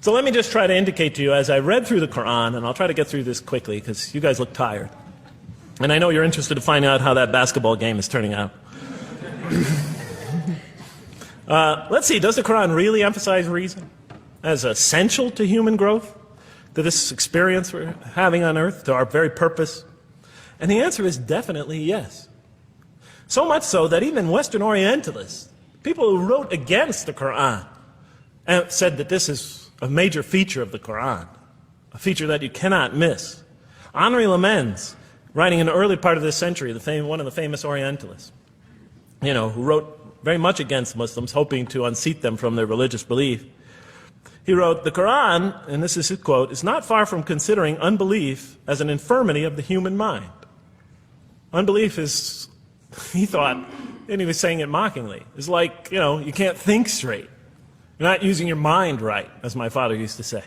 A: So let me just try to indicate to you, as I read through the Quran, and I'll try to get through this quickly because you guys look tired. And I know you're interested to find out how that basketball game is turning out. Let's see, does the Quran really emphasize reason as essential to human growth, to this experience we're having on earth, to our very purpose? And the answer is definitely yes. So much so that even Western Orientalists, people who wrote against the Quran, said that this is a major feature of the Quran, a feature that you cannot miss. Henri Lemens, writing in the early part of this century, one of the famous Orientalists, you know, who wrote very much against Muslims, hoping to unseat them from their religious belief. He wrote, "The Quran," and this is his quote, "is not far from considering unbelief as an infirmity of the human mind." Unbelief is, he thought, and he was saying it mockingly, is like, you know, you can't think straight. You're not using your mind right, as my father used to say.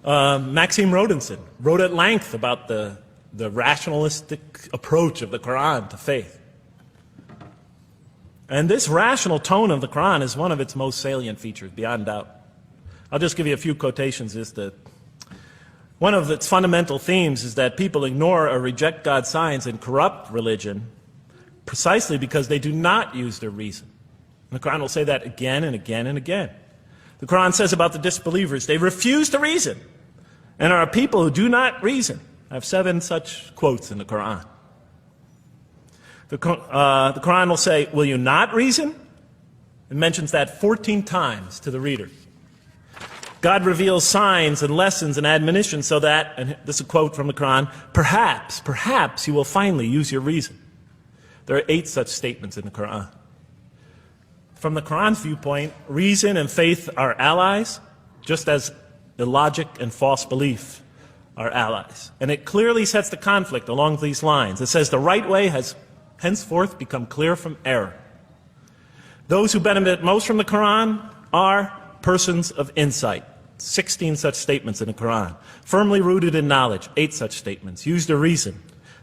A: Maxime Rodinson wrote at length about the rationalistic approach of the Quran to faith. And this rational tone of the Quran is one of its most salient features, beyond doubt. I'll just give you a few quotations. One of its fundamental themes is that people ignore or reject God's signs and corrupt religion precisely because they do not use their reason. And the Quran will say that again and again and again. The Quran says about the disbelievers, they refuse to reason and are a people who do not reason. I have 7 such quotes in the Quran. The Quran will say, "Will you not reason?" It mentions that 14 times to the reader. God reveals signs and lessons and admonitions so that, and this is a quote from the Quran, perhaps you will finally use your reason. There are 8 such statements in the Quran. From the Quran's viewpoint, reason and faith are allies, just as illogic and false belief are allies. And it clearly sets the conflict along these lines. It says the right way has henceforth become clear from error. Those who benefit most from the Quran are persons of insight. 16 such statements in the Quran. Firmly rooted in knowledge, 8 such statements. Use their reason,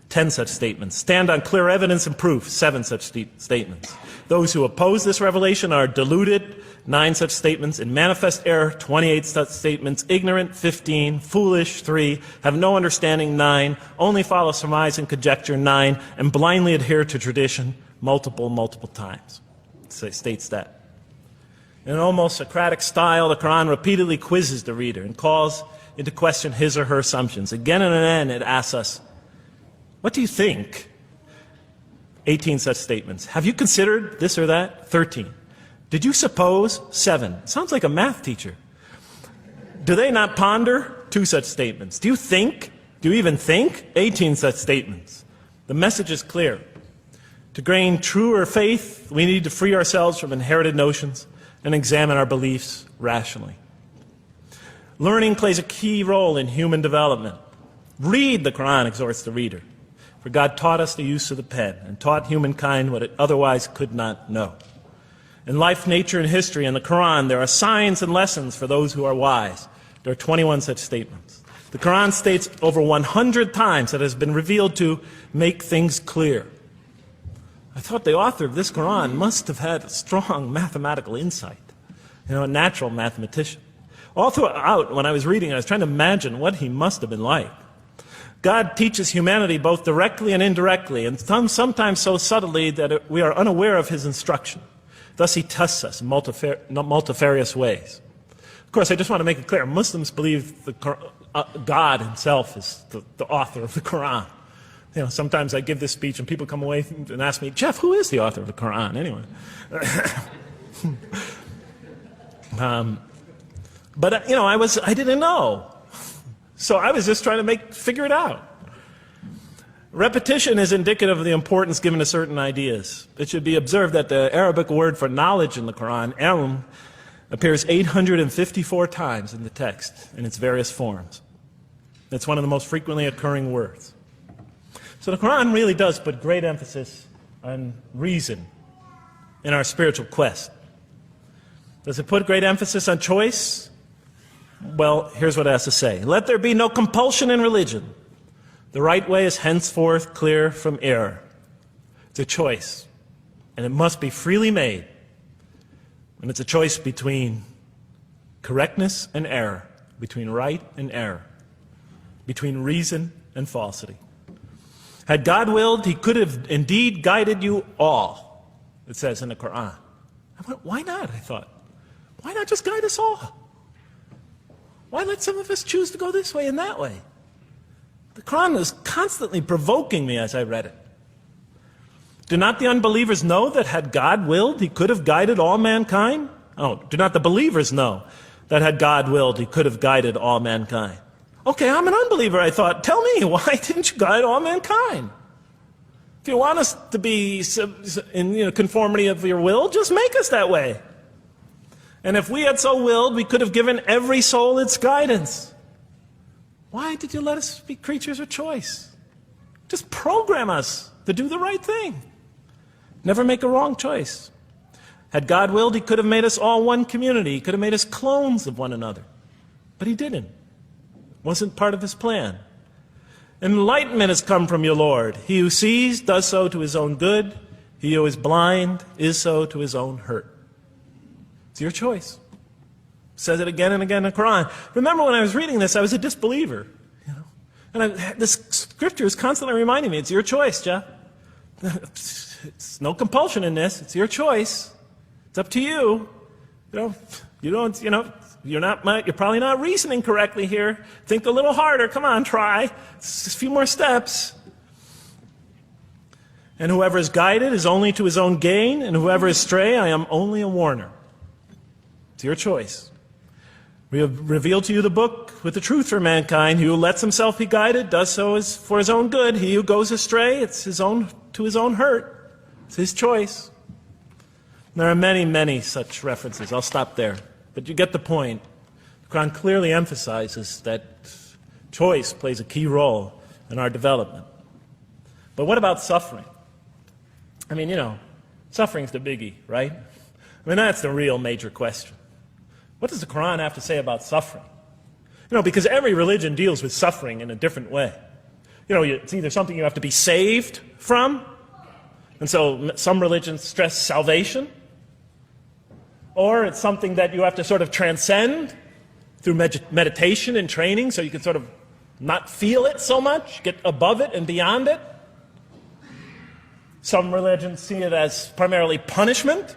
A: 10 such statements. Stand on clear evidence and proof, 7 such statements. Those who oppose this revelation are deluded, 9 such statements. In manifest error, 28 such statements. Ignorant, 15. Foolish, 3. Have no understanding, 9. Only follow surmise and conjecture, 9. And blindly adhere to tradition, multiple times. It states that. In an almost Socratic style, the Quran repeatedly quizzes the reader and calls into question his or her assumptions. Again and again, it asks us, what do you think? 18 such statements. Have you considered this or that? 13. Did you suppose? 7. Sounds like a math teacher. Do they not ponder? 2 such statements. Do you think? Do you even think? 18 such statements. The message is clear. To gain truer faith, we need to free ourselves from inherited notions and examine our beliefs rationally. Learning plays a key role in human development. Read the Quran, exhorts the reader. For God taught us the use of the pen and taught humankind what it otherwise could not know. In life, nature, and history, in the Quran, there are signs and lessons for those who are wise. There are 21 such statements. The Quran states over 100 times that it has been revealed to make things clear. I thought the author of this Quran must have had strong mathematical insight, a natural mathematician. All throughout, when I was reading, I was trying to imagine what he must have been like. God teaches humanity both directly and indirectly, and sometimes so subtly that we are unaware of his instruction. Thus he tests us in multifarious ways. Of course, I just want to make it clear, Muslims believe God himself is the author of the Quran. Sometimes I give this speech and people come away and ask me, Jeff, who is the author of the Quran anyway? But I didn't know. So I was just trying to figure it out. Repetition is indicative of the importance given to certain ideas. It should be observed that the Arabic word for knowledge in the Quran, ilm, appears 854 times in the text in its various forms. It's one of the most frequently occurring words. So the Quran really does put great emphasis on reason in our spiritual quest. Does it put great emphasis on choice? Well, here's what it has to say. Let there be no compulsion in religion. The right way is henceforth clear from error. It's a choice, and it must be freely made. And it's a choice between correctness and error, between right and error, between reason and falsity. Had God willed, he could have indeed guided you all, it says in the Quran. I went, why not? I thought. Why not just guide us all? Why let some of us choose to go this way and that way? The Quran was constantly provoking me as I read it. Do not the unbelievers know that had God willed, he could have guided all mankind? Oh, do not the believers know that had God willed, he could have guided all mankind? Okay, I'm an unbeliever, I thought. Tell me, why didn't you guide all mankind? If you want us to be in conformity of your will, just make us that way. And if we had so willed, we could have given every soul its guidance. Why did you let us be creatures of choice? Just program us to do the right thing. Never make a wrong choice. Had God willed, he could have made us all one community. He could have made us clones of one another. But he didn't. It wasn't part of his plan. Enlightenment has come from your Lord. He who sees does so to his own good. He who is blind is so to his own hurt. It's your choice. Says it again and again in the Quran. Remember when I was reading this, I was a disbeliever. And this scripture is constantly reminding me, it's your choice, Jeff. It's no compulsion in this. It's your choice. It's up to you. You're probably not reasoning correctly here. Think a little harder. Come on, try. It's just a few more steps. And whoever is guided is only to his own gain, and whoever is stray, I am only a warner. It's your choice. We have revealed to you the book with the truth for mankind. He who lets himself be guided does so as for his own good. He who goes astray, it's to his own hurt. It's his choice. There are many, many such references. I'll stop there. But you get the point. The Quran clearly emphasizes that choice plays a key role in our development. But what about suffering? Suffering's the biggie, right? That's the real major question. What does the Quran have to say about suffering? Because every religion deals with suffering in a different way. It's either something you have to be saved from, and so some religions stress salvation, or it's something that you have to sort of transcend through meditation and training, so you can sort of not feel it so much, get above it and beyond it. Some religions see it as primarily punishment.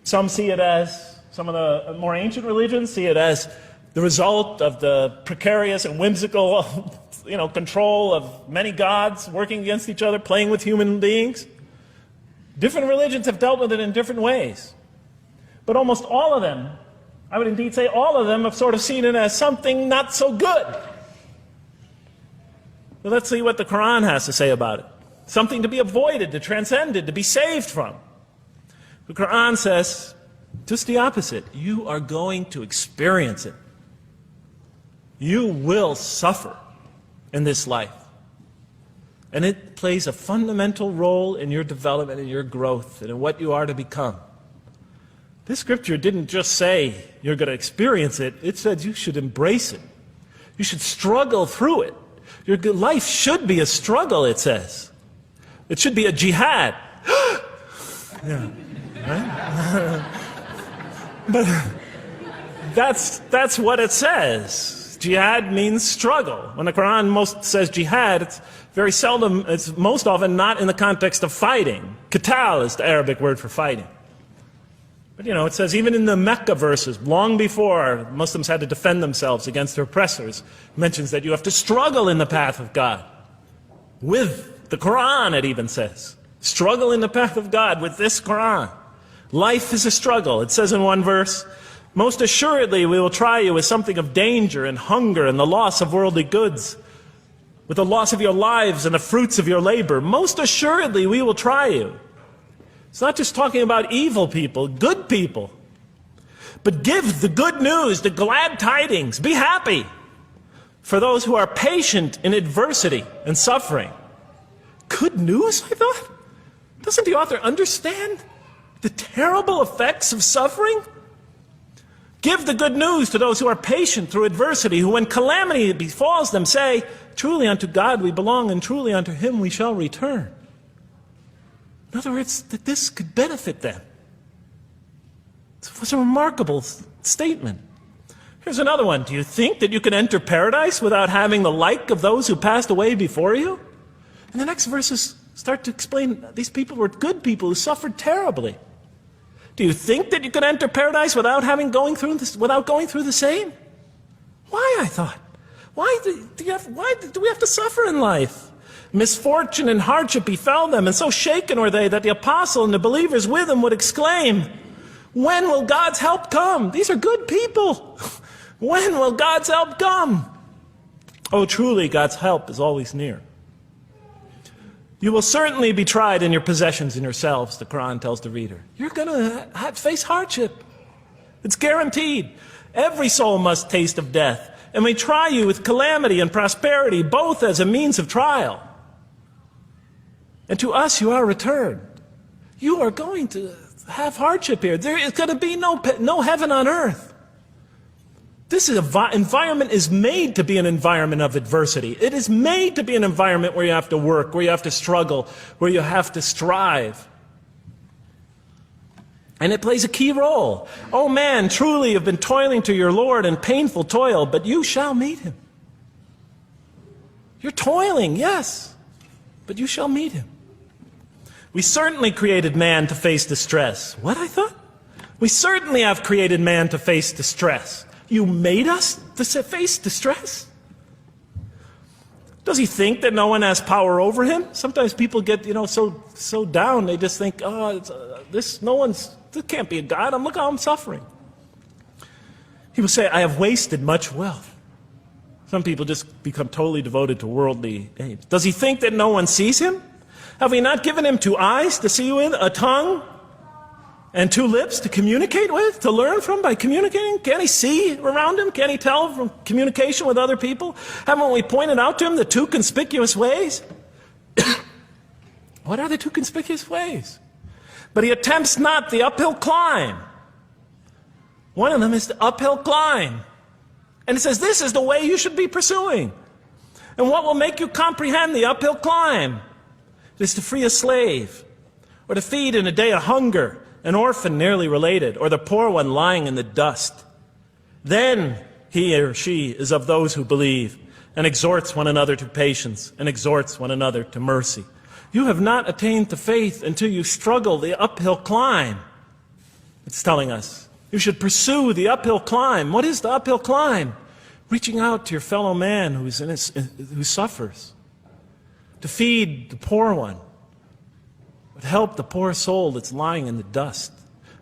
A: Some of the more ancient religions see it as the result of the precarious and whimsical, control of many gods working against each other, playing with human beings. Different religions have dealt with it in different ways. But almost all of them, I would indeed say all of them, have sort of seen it as something not so good. Well, let's see what the Quran has to say about it. Something to be avoided, to transcended, to be saved from. The Quran says just the opposite. You are going to experience it. You will suffer in this life. And it plays a fundamental role in your development and your growth and in what you are to become. This scripture didn't just say you're going to experience it. It said you should embrace it. You should struggle through it. Your life should be a struggle, it says. It should be a jihad. Yeah, right? But that's what it says. Jihad means struggle. When the Quran most says jihad, it's very seldom, it's most often not in the context of fighting. Qital is the Arabic word for fighting. But it says even in the Mecca verses, long before Muslims had to defend themselves against their oppressors, it mentions that you have to struggle in the path of God. With the Quran, it even says. Struggle in the path of God with this Quran. Life is a struggle. It says in one verse, most assuredly we will try you with something of danger and hunger and the loss of worldly goods, with the loss of your lives and the fruits of your labor. Most assuredly we will try you. It's not just talking about evil people, good people. But give the good news, the glad tidings. Be happy for those who are patient in adversity and suffering. Good news, I thought? Doesn't the author understand the terrible effects of suffering? Give the good news to those who are patient through adversity, who when calamity befalls them say, truly unto God we belong and truly unto Him we shall return. In other words, that this could benefit them. It was a remarkable statement. Here's another one. Do you think that you can enter paradise without having the like of those who passed away before you? And the next verses start to explain these people were good people who suffered terribly. Do you think that you could enter paradise without going through the same? Why, I thought? Why do we have to suffer in life? Misfortune and hardship befell them, and so shaken were they that the apostle and the believers with him would exclaim, when will God's help come? These are good people. When will God's help come? Oh, truly, God's help is always near. You will certainly be tried in your possessions and yourselves, the Quran tells the reader. You're going to face hardship. It's guaranteed. Every soul must taste of death, and we try you with calamity and prosperity, both as a means of trial. And to us you are returned. You are going to have hardship here. There is going to be no heaven on earth. This environment is made to be an environment of adversity. It is made to be an environment where you have to work, where you have to struggle, where you have to strive. And it plays a key role. Oh man, truly you've been toiling to your Lord in painful toil, but you shall meet Him. You're toiling, yes, but you shall meet Him. We certainly created man to face distress. What, I thought? We certainly have created man to face distress. You made us to face distress? Does he think that no one has power over him? Sometimes people get, so down, they just think, this can't be a God. Look how I'm suffering. He will say, I have wasted much wealth. Some people just become totally devoted to worldly aims. Does he think that no one sees him? Have we not given him 2 eyes to see with, a tongue, and 2 lips to communicate with, to learn from by communicating? Can't he see around him? Can't he tell from communication with other people? Haven't we pointed out to him the 2 conspicuous ways? What are the 2 conspicuous ways? But he attempts not the uphill climb. One of them is the uphill climb. And it says this is the way you should be pursuing. And what will make you comprehend the uphill climb? It is to free a slave, or to feed in a day of hunger, an orphan nearly related, or the poor one lying in the dust. Then he or she is of those who believe, and exhorts one another to patience, and exhorts one another to mercy. You have not attained to faith until you struggle the uphill climb. It's telling us you should pursue the uphill climb. What is the uphill climb? Reaching out to your fellow man who suffers. To feed the poor one. But help the poor soul that's lying in the dust.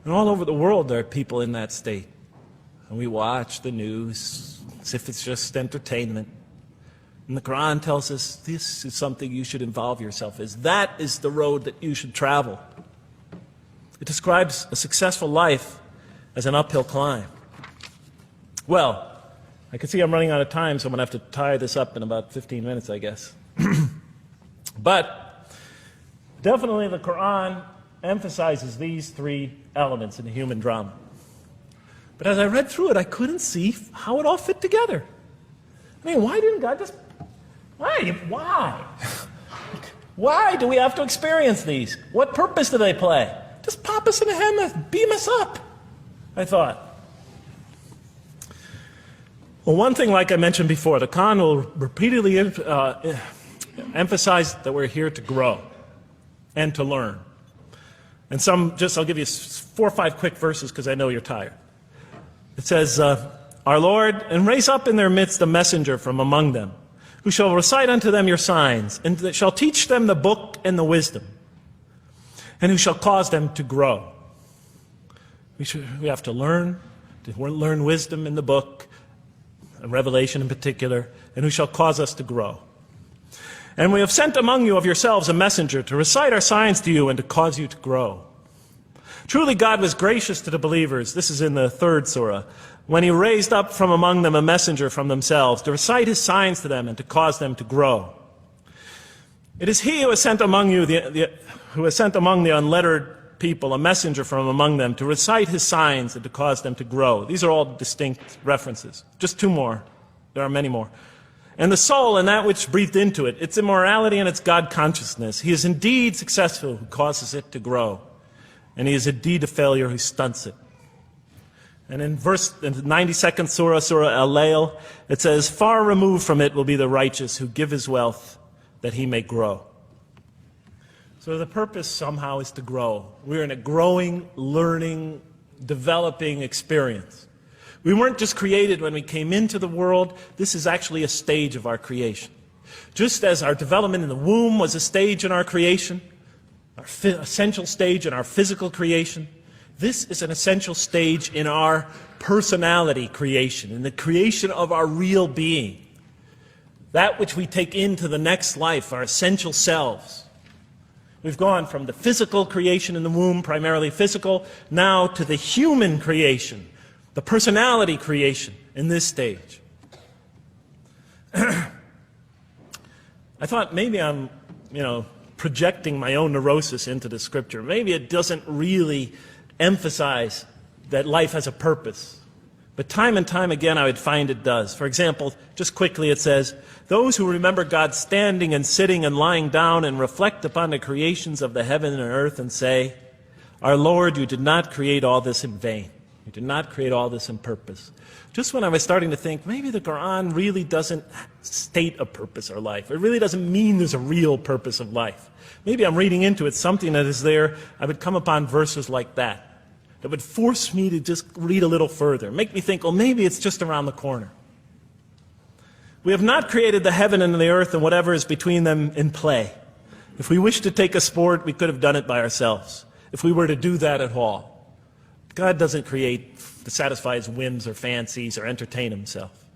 A: And all over the world there are people in that state. And we watch the news as if it's just entertainment. And the Quran tells us this is something you should involve yourself in. That is the road that you should travel. It describes a successful life as an uphill climb. Well, I can see I'm running out of time, so I'm going to have to tie this up in about 15 minutes, I guess. But definitely the Quran emphasizes these three elements in the human drama. But as I read through it, I couldn't see how it all fit together. I mean, why didn't God just... Why? Why do we have to experience these? What purpose do they play? Just pop us in the head, beam us up, I thought. Well, one thing, like I mentioned before, the Quran will repeatedly emphasize that we're here to grow and to learn. And I'll give you 4 or 5 quick verses because I know you're tired. It says, Our Lord, and raise up in their midst a messenger from among them, who shall recite unto them your signs, and that shall teach them the book and the wisdom, and who shall cause them to grow. We have to learn wisdom in the book, and Revelation in particular, and who shall cause us to grow. And we have sent among you of yourselves a messenger to recite our signs to you and to cause you to grow. Truly God was gracious to the believers, this is in the 3rd surah, when he raised up from among them a messenger from themselves to recite his signs to them and to cause them to grow. It is he who has sent among you, who has sent among the unlettered people a messenger from among them to recite his signs and to cause them to grow. These are all distinct references. Just 2 more. There are many more. And the soul and that which breathed into it, its immorality and its God consciousness. He is indeed successful who causes it to grow. And he is indeed a failure who stunts it. And in the 92nd surah, Surah Al-Layl, it says, Far removed from it will be the righteous who give his wealth that he may grow. So the purpose somehow is to grow. We're in a growing, learning, developing experience. We weren't just created when we came into the world. This is actually a stage of our creation. Just as our development in the womb was a stage in our creation, our essential stage in our physical creation, this is an essential stage in our personality creation, in the creation of our real being. That which we take into the next life, our essential selves. We've gone from the physical creation in the womb, primarily physical, now to the human creation, the personality creation in this stage. I thought maybe I'm, projecting my own neurosis into the scripture. Maybe it doesn't really emphasize that life has a purpose. But time and time again I would find it does. For example, just quickly it says, Those who remember God standing and sitting and lying down and reflect upon the creations of the heaven and earth and say, Our Lord, you did not create all this in vain. You did not create all this in purpose. Just when I was starting to think, maybe the Quran really doesn't state a purpose of life. It really doesn't mean there's a real purpose of life. Maybe I'm reading into it something that is there. I would come upon verses like that would force me to just read a little further, make me think, well, maybe it's just around the corner. We have not created the heaven and the earth and whatever is between them in play. If we wished to take a sport, we could have done it by ourselves, if we were to do that at all. God doesn't create to satisfy his whims or fancies or entertain himself.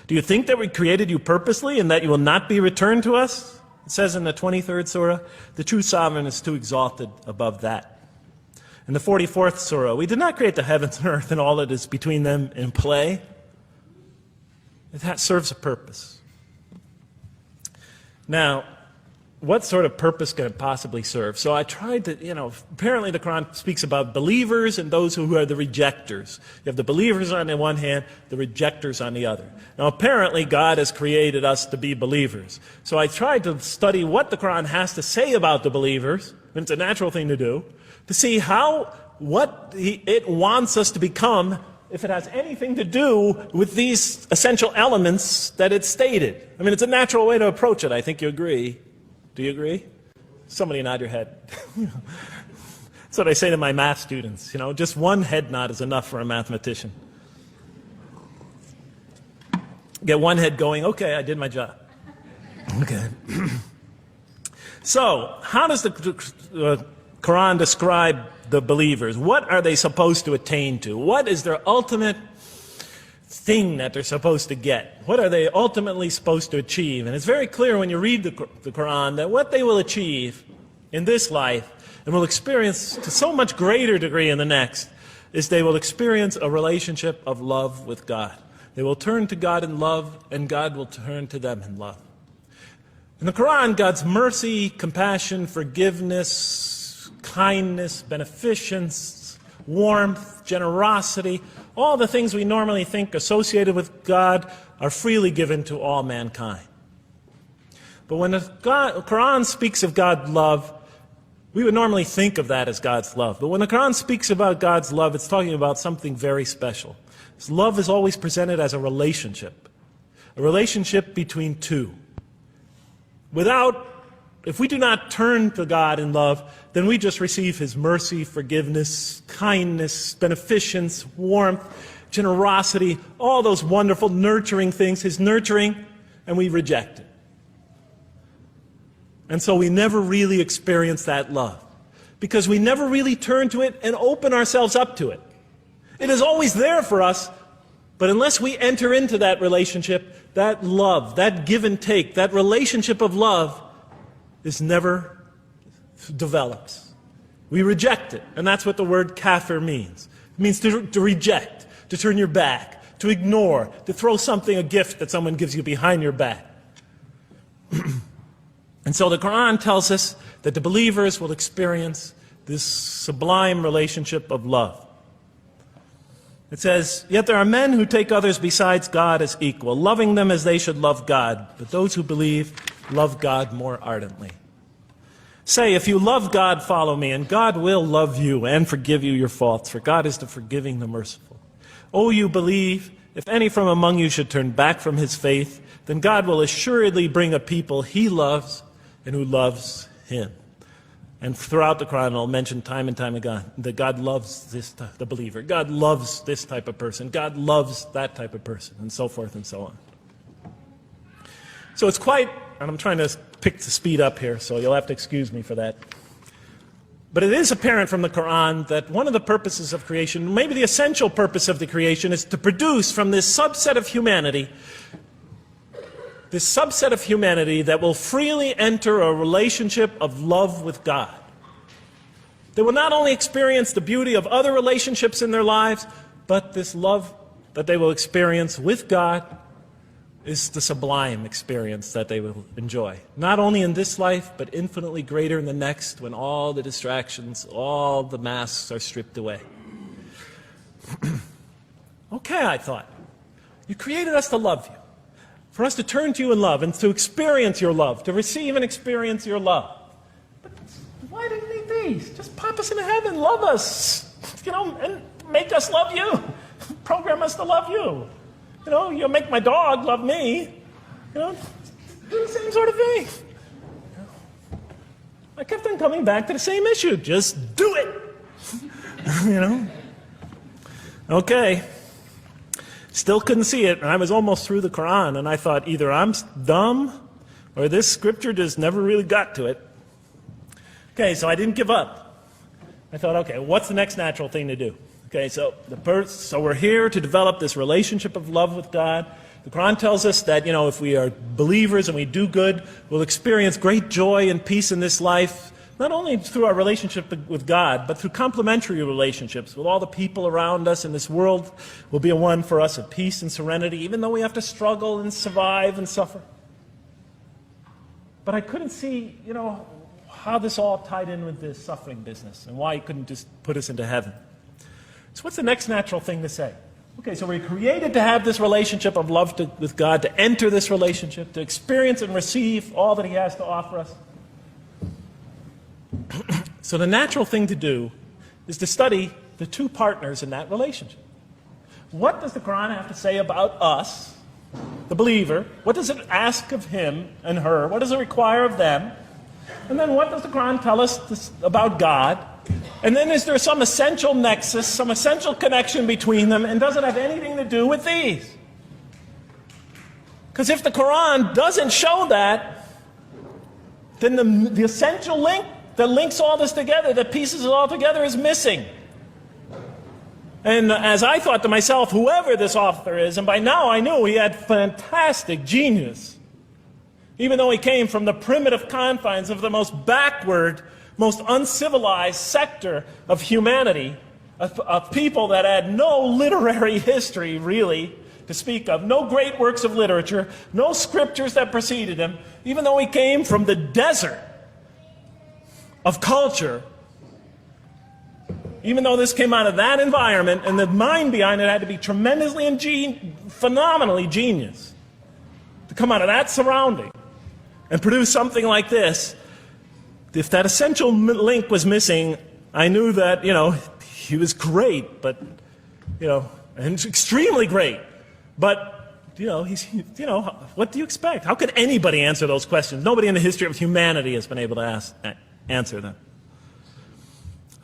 A: Do you think that we created you purposely and that you will not be returned to us? It says in the 23rd surah, the true sovereign is too exalted above that. In the 44th surah, we did not create the heavens and earth and all that is between them in play. That serves a purpose. Now, what sort of purpose can it possibly serve? So I tried to, apparently the Quran speaks about believers and those who are the rejectors. You have the believers on the one hand, the rejectors on the other. Now apparently God has created us to be believers. So I tried to study what the Quran has to say about the believers, and it's a natural thing to do, to see what it wants us to become, if it has anything to do with these essential elements that it stated. I mean, it's a natural way to approach it. I think you agree. Do you agree? Somebody nod your head. That's what I say to my math students. Just one head nod is enough for a mathematician. Get one head going, okay, I did my job. Okay. So, how does the Quran describe the believers? What are they supposed to attain to? What is their ultimate thing that they're supposed to get? What are they ultimately supposed to achieve? And it's very clear when you read the Quran that what they will achieve in this life and will experience to so much greater degree in the next is they will experience a relationship of love with God. They will turn to God in love and God will turn to them in love. In the Quran, God's mercy, compassion, forgiveness, kindness, beneficence, warmth, generosity, all the things we normally think associated with God are freely given to all mankind. But when the Quran speaks of God's love, we would normally think of that as God's love. But when the Quran speaks about God's love, it's talking about something very special. His love is always presented as a relationship between two. If we do not turn to God in love, then we just receive His mercy, forgiveness, kindness, beneficence, warmth, generosity, all those wonderful nurturing things, His nurturing, and we reject it. And so we never really experience that love, because we never really turn to it and open ourselves up to it. It is always there for us, but unless we enter into that relationship, that love, that give and take, that relationship of love is never develops. We reject it, and that's what the word kafir means. It means to reject, to turn your back, to ignore, to throw something, a gift that someone gives you behind your back. And so the Quran tells us that the believers will experience this sublime relationship of love. It says, "Yet there are men who take others besides God as equal, loving them as they should love God. But those who believe love God more ardently. Say, if you love God, follow me, and God will love you and forgive you your faults, for God is the forgiving, the merciful. O you believe, if any from among you should turn back from his faith, then God will assuredly bring a people He loves and who loves Him." And throughout the Quran, I'll mention time and time again that God loves the believer. God loves this type of person. God loves that type of person, and so forth and so on. So it's quite, and I'm trying to pick the speed up here, so you'll have to excuse me for that. But it is apparent from the Quran that one of the purposes of creation, maybe the essential purpose of the creation, is to produce from this subset of humanity that will freely enter a relationship of love with God. They will not only experience the beauty of other relationships in their lives, but this love that they will experience with God is the sublime experience that they will enjoy. Not only in this life, but infinitely greater in the next, when all the distractions, all the masks are stripped away. Okay, I thought, you created us to love you, for us to turn to you in love and to experience your love, to receive and experience your love. But why do you need these? Just pop us into heaven, love us, and make us love you. Program us to love you. You'll make my dog love me. Do the same sort of thing. I kept on coming back to the same issue. Just do it. Okay. Still couldn't see it, and I was almost through the Quran, and I thought either I'm dumb or this scripture just never really got to it. Okay, so I didn't give up. I thought, okay, what's the next natural thing to do? Okay, so we're here to develop this relationship of love with God. The Quran tells us that, if we are believers and we do good, we'll experience great joy and peace in this life, not only through our relationship with God, but through complementary relationships with all the people around us, and this world will be a one for us of peace and serenity, even though we have to struggle and survive and suffer. But I couldn't see, how this all tied in with this suffering business, and why He couldn't just put us into heaven. So what's the next natural thing to say? Okay, so we're created to have this relationship of love with God, to enter this relationship, to experience and receive all that He has to offer us. So the natural thing to do is to study the two partners in that relationship. What does the Quran have to say about us, the believer? What does it ask of him and her? What does it require of them? And then what does the Quran tell us about God? And then is there some essential nexus, some essential connection between them, and does it have anything to do with these? Because if the Quran doesn't show that, then the essential link that links all this together, that pieces it all together, is missing. And as I thought to myself, whoever this author is, and by now I knew he had fantastic genius, even though he came from the primitive confines of the most backward, most uncivilized sector of humanity, of people that had no literary history, really, to speak of, no great works of literature, no scriptures that preceded him, even though he came from the desert of culture, even though this came out of that environment, and the mind behind it had to be tremendously and phenomenally genius to come out of that surrounding and produce something like this. If that essential link was missing, I knew that, he was great, but, and extremely great. But, what do you expect? How could anybody answer those questions? Nobody in the history of humanity has been able to answer them.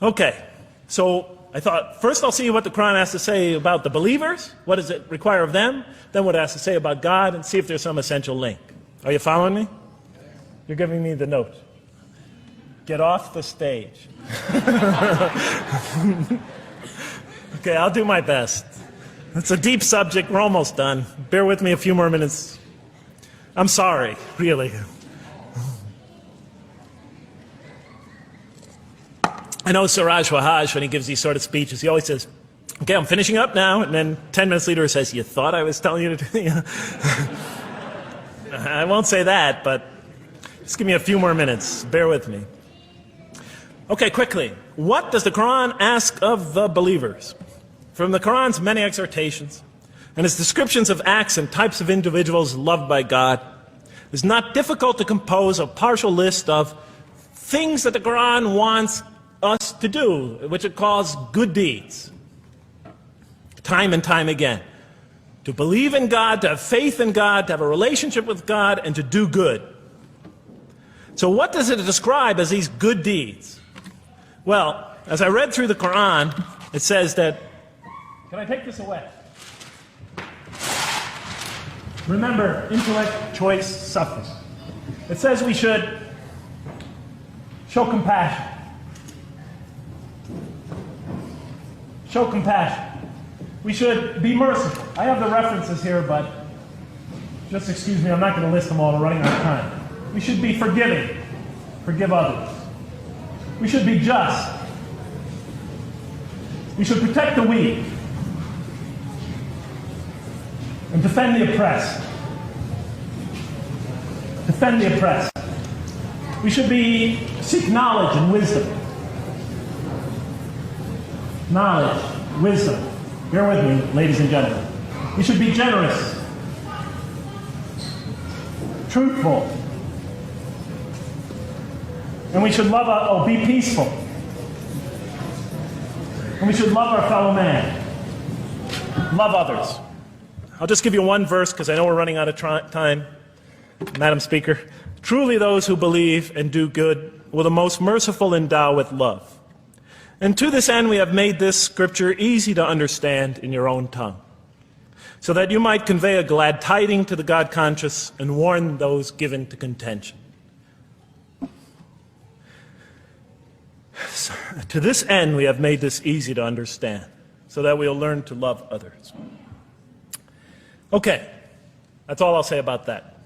A: Okay, so I thought, first I'll see what the Quran has to say about the believers. What does it require of them? Then what it has to say about God, and see if there's some essential link. Are you following me? You're giving me the note. Get off the stage. Okay, I'll do my best. It's a deep subject. We're almost done. Bear with me a few more minutes. I'm sorry, really. I know Siraj Wahaj, when he gives these sort of speeches, he always says, okay, I'm finishing up now. And then 10 minutes later he says, you thought I was telling you to do it? I won't say that, but just give me a few more minutes. Bear with me. Okay, quickly. What does the Quran ask of the believers? From the Quran's many exhortations and its descriptions of acts and types of individuals loved by God, it's not difficult to compose a partial list of things that the Quran wants us to do, which it calls good deeds, time and time again. To believe in God, to have faith in God, to have a relationship with God, and to do good. So what does it describe as these good deeds? Well, as I read through the Quran, it says that, can I take this away? Remember, intellect, choice, suffering. It says we should show compassion. Show compassion. We should be merciful. I have the references here, but just excuse me, I'm not going to list them all. We're running out of time. We should be forgiving. Forgive others. We should be just. We should protect the weak and defend the oppressed. Defend the oppressed. We should seek knowledge and wisdom. Knowledge, wisdom. Bear with me, ladies and gentlemen. We should be generous, truthful, and we should be peaceful. And we should love our fellow man. Love others. I'll just give you one verse because I know we're running out of time, Madam Speaker. Truly those who believe and do good will the most merciful endow with love. And to this end we have made this scripture easy to understand in your own tongue, so that you might convey a glad tiding to the God-conscious and warn those given to contention. So, to this end we have made this easy to understand, so that we'll learn to love others. Okay, that's all I'll say about that.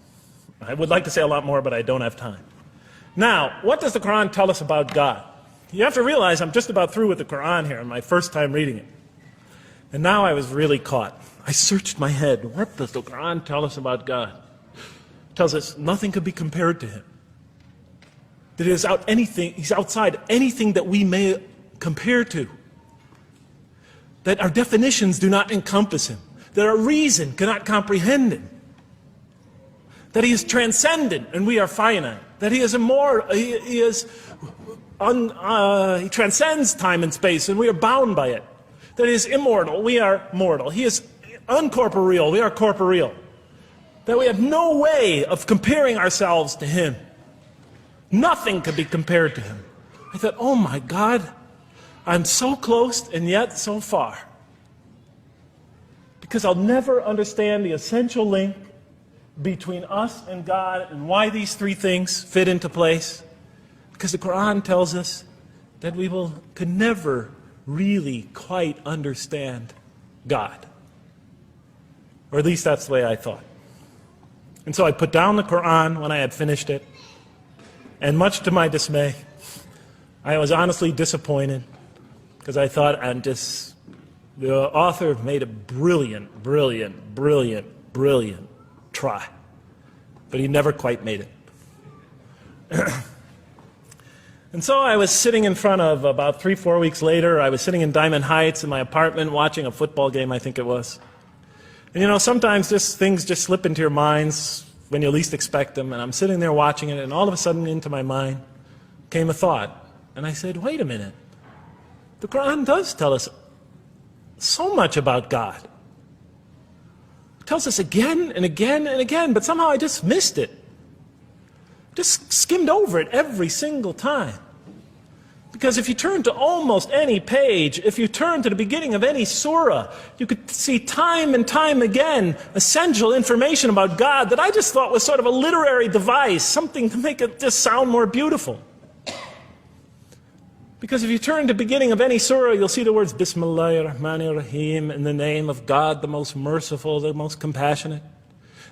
A: I would like to say a lot more, but I don't have time. Now, what does the Quran tell us about God? You have to realize I'm just about through with the Quran here, my first time reading it. And now I was really caught. I searched my head. What does the Quran tell us about God? It tells us nothing could be compared to him. That he's outside anything that we may compare to. That our definitions do not encompass him. That our reason cannot comprehend him. That he is transcendent and we are finite. That he is immortal. He transcends time and space and we are bound by it. That he is immortal, we are mortal. He is uncorporeal, we are corporeal. That we have no way of comparing ourselves to him. Nothing could be compared to him. I thought, oh my God, I'm so close and yet so far. Because I'll never understand the essential link between us and God and why these three things fit into place. Because the Quran tells us that we could never really quite understand God. Or at least that's the way I thought. And so I put down the Quran when I had finished it. And much to my dismay, I was honestly disappointed because I thought The author made a brilliant try, but he never quite made it. And so I was sitting in front of, about 3-4 weeks later, I was sitting in Diamond Heights in my apartment watching a football game, I think it was. And you know, sometimes things just slip into your minds when you least expect them, and I'm sitting there watching it, and all of a sudden into my mind came a thought. And I said, wait a minute. The Quran does tell us so much about God. It tells us again and again and again, but somehow I just missed it. Just skimmed over it every single time. Because if you turn to almost any page, if you turn to the beginning of any surah, you could see time and time again essential information about God that I just thought was sort of a literary device, something to make it just sound more beautiful. Because if you turn to the beginning of any surah, you'll see the words Bismillahir Rahmanir Rahim, in the name of God, the most merciful, the most compassionate.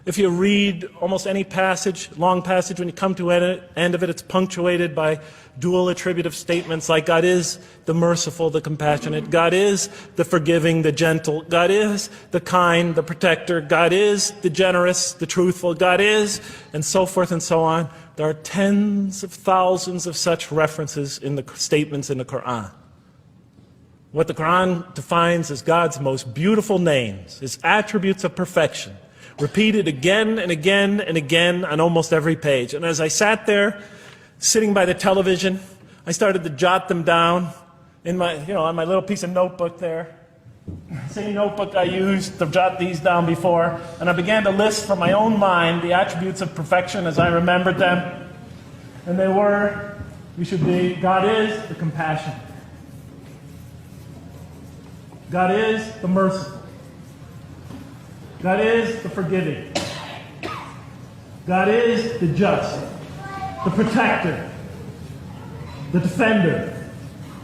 A: If you read almost any passage, long passage, when you come to the end of it, it's punctuated by dual attributive statements like God is the merciful, the compassionate, God is the forgiving, the gentle, God is the kind, the protector, God is the generous, the truthful, God is, and so forth and so on. There are tens of thousands of such references in the statements in the Quran. What the Quran defines as God's most beautiful names, His attributes of perfection, repeated again and again and again on almost every page. And as I sat there, sitting by the television, I started to jot them down in my, on my little piece of notebook there. Same notebook I used to jot these down before. And I began to list from my own mind the attributes of perfection as I remembered them. And they were, God is the compassionate. God is the merciful. God is the forgiving. God is the just, the protector, the defender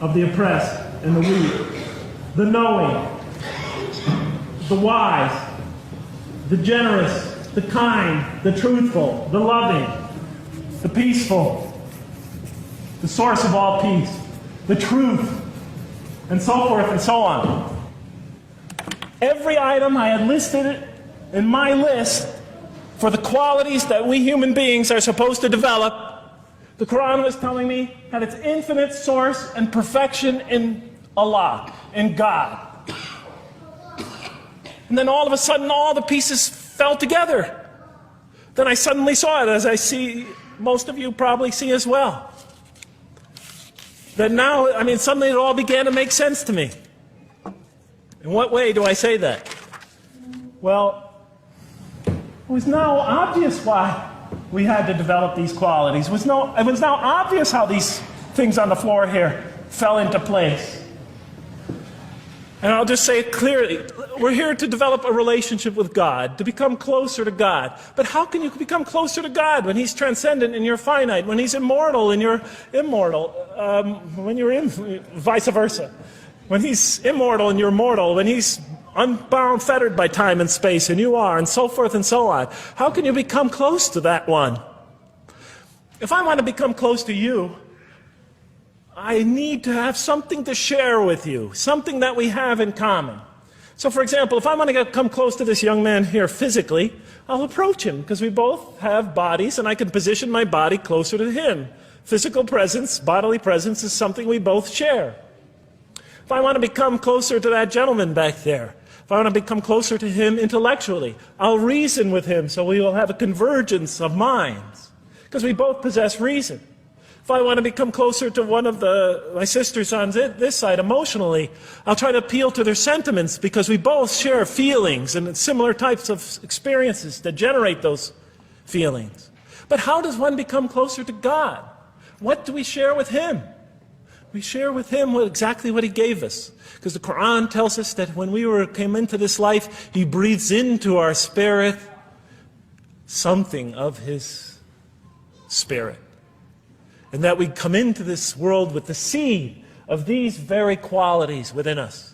A: of the oppressed and the weak, the knowing, the wise, the generous, the kind, the truthful, the loving, the peaceful, the source of all peace, the truth, and so forth and so on. Every item I had listed in my list for the qualities that we human beings are supposed to develop, the Quran was telling me had its infinite source and perfection in Allah, in God. And then all of a sudden all the pieces fell together. Then I suddenly saw it, as I see most of you probably see as well. That now, suddenly it all began to make sense to me. In what way do I say that? Well, it was now obvious why we had to develop these qualities. It was now obvious how these things on the floor here fell into place. And I'll just say it clearly. We're here to develop a relationship with God, to become closer to God. But how can you become closer to God when He's transcendent and you're finite, when He's immortal and you're immortal, vice versa? When He's immortal and you're mortal, when He's unbound, fettered by time and space, and you are, and so forth and so on. How can you become close to that one? If I want to become close to you, I need to have something to share with you, something that we have in common. So for example, if I want to come close to this young man here physically, I'll approach him, because we both have bodies, and I can position my body closer to him. Physical presence, bodily presence, is something we both share. If I want to become closer to that gentleman back there, if I want to become closer to him intellectually, I'll reason with him so we will have a convergence of minds, because we both possess reason. If I want to become closer to one of my sisters on this side emotionally, I'll try to appeal to their sentiments, because we both share feelings and similar types of experiences that generate those feelings. But how does one become closer to God? What do we share with Him? We share with Him exactly what He gave us. Because the Quran tells us that when we came into this life, He breathes into our spirit something of His Spirit. And that we come into this world with the seed of these very qualities within us.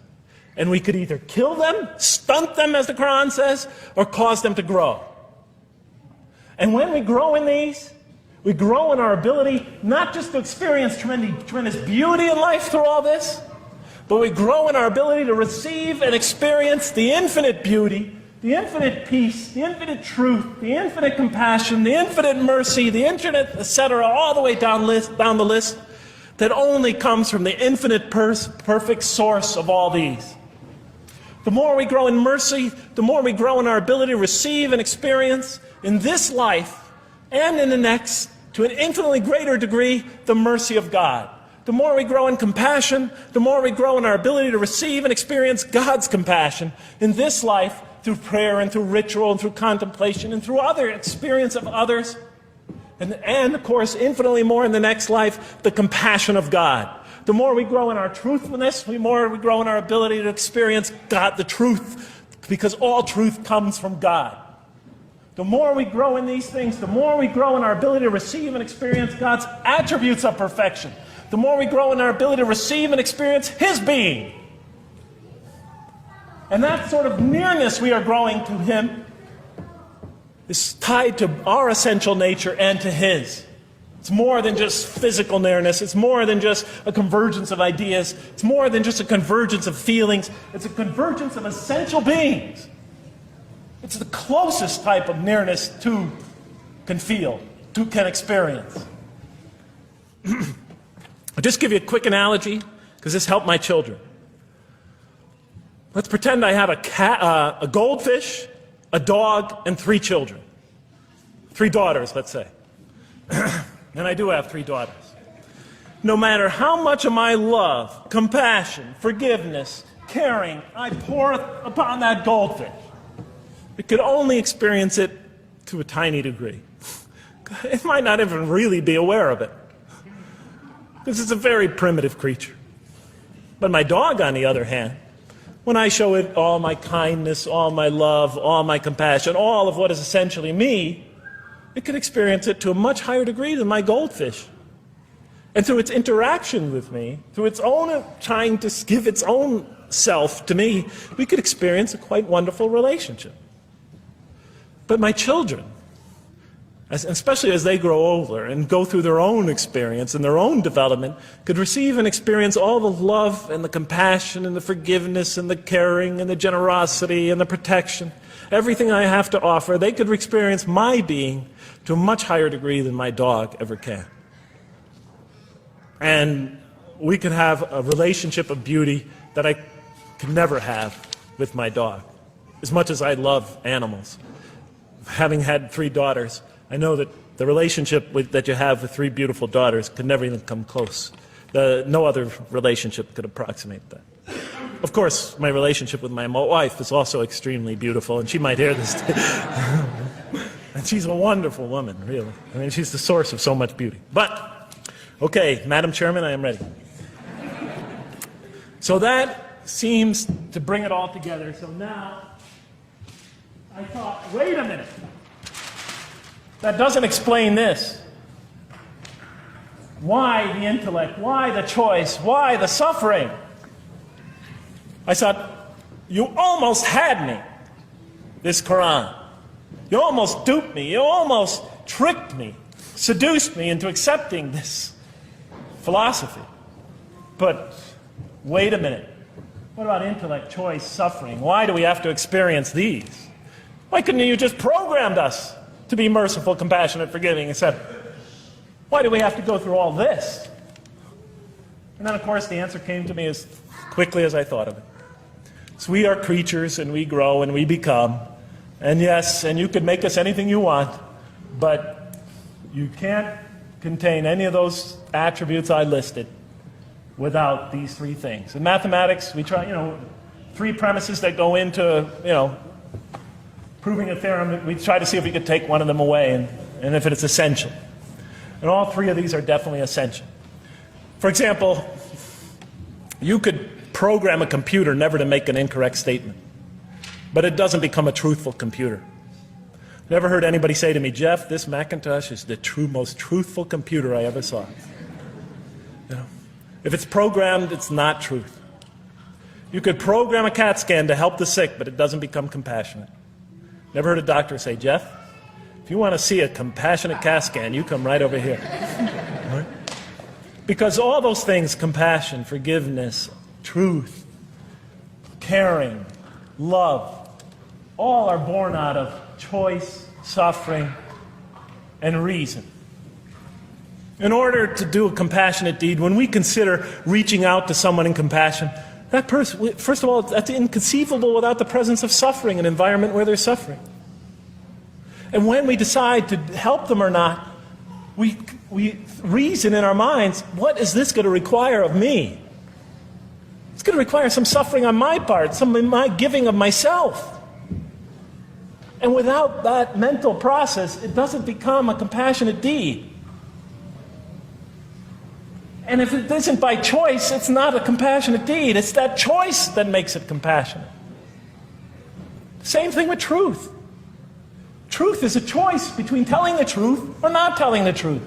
A: And we could either kill them, stunt them as the Quran says, or cause them to grow. And when we grow in these, we grow in our ability not just to experience tremendous beauty in life through all this, but we grow in our ability to receive and experience the infinite beauty, the infinite peace, the infinite truth, the infinite compassion, the infinite mercy, the infinite, etc., all the way down the list, that only comes from the infinite perfect source of all these. The more we grow in mercy, the more we grow in our ability to receive and experience in this life and in the next, to an infinitely greater degree, the mercy of God. The more we grow in compassion, the more we grow in our ability to receive and experience God's compassion in this life through prayer and through ritual and through contemplation and through other experience of others. And of course, infinitely more in the next life, the compassion of God. The more we grow in our truthfulness, the more we grow in our ability to experience God, the truth, because all truth comes from God. The more we grow in these things, the more we grow in our ability to receive and experience God's attributes of perfection. The more we grow in our ability to receive and experience His being. And that sort of nearness we are growing to Him is tied to our essential nature and to His. It's more than just physical nearness. It's more than just a convergence of ideas. It's more than just a convergence of feelings. It's a convergence of essential beings. It's the closest type of nearness two can feel, two can experience. I'll just give you a quick analogy, because this helped my children. Let's pretend I have a goldfish, a dog, and 3 children. 3 daughters, let's say. And I do have 3 daughters. No matter how much of my love, compassion, forgiveness, caring I pour upon that goldfish, it could only experience it to a tiny degree. It might not even really be aware of it, because it's a very primitive creature. But my dog, on the other hand, when I show it all my kindness, all my love, all my compassion, all of what is essentially me, it can experience it to a much higher degree than my goldfish. And through its interaction with me, through its own trying to give its own self to me, we could experience a quite wonderful relationship. But my children, especially as they grow older and go through their own experience and their own development, could receive and experience all the love and the compassion and the forgiveness and the caring and the generosity and the protection, everything I have to offer. They could experience my being to a much higher degree than my dog ever can. And we could have a relationship of beauty that I could never have with my dog. As much as I love animals, having had 3 daughters, I know that the relationship that you have with 3 beautiful daughters could never even come close. No other relationship could approximate that. Of course, my relationship with my wife is also extremely beautiful, and she might hear this. And she's a wonderful woman, really. I mean, she's the source of so much beauty. But, okay, Madam Chairman, I am ready. So that seems to bring it all together. So now, I thought, wait a minute. That doesn't explain this. Why the intellect? Why the choice? Why the suffering? I thought, you almost had me, this Quran. You almost duped me. You almost tricked me, seduced me into accepting this philosophy. But wait a minute. What about intellect, choice, suffering? Why do we have to experience these? Why couldn't you just programmed us to be merciful, compassionate, forgiving, etc.? Why do we have to go through all this? And then, of course, the answer came to me as quickly as I thought of it. So we are creatures, and we grow, and we become. And yes, and you can make us anything you want, but you can't contain any of those attributes I listed without these 3 things. In mathematics, we try, 3 premises that go into, proving a theorem. We try to see if we could take one of them away, and if it's essential. And all 3 of these are definitely essential. For example, you could program a computer never to make an incorrect statement, but it doesn't become a truthful computer. Never heard anybody say to me, Jeff, this Macintosh is the most truthful computer I ever saw. If it's programmed, it's not truth. You could program a CAT scan to help the sick, but it doesn't become compassionate. Never heard a doctor say, Jeff, if you want to see a compassionate CAT scan, you come right over here. Right? Because all those things, compassion, forgiveness, truth, caring, love, all are born out of choice, suffering, and reason. In order to do a compassionate deed, when we consider reaching out to someone in compassion, that person, first of all, that's inconceivable without the presence of suffering, an environment where there's suffering. And when we decide to help them or not, we reason in our minds, what is this going to require of me? It's going to require some suffering on my part, some in my giving of myself. And without that mental process, it doesn't become a compassionate deed. And if it isn't by choice, it's not a compassionate deed. It's that choice that makes it compassionate. Same thing with truth. Truth is a choice between telling the truth or not telling the truth.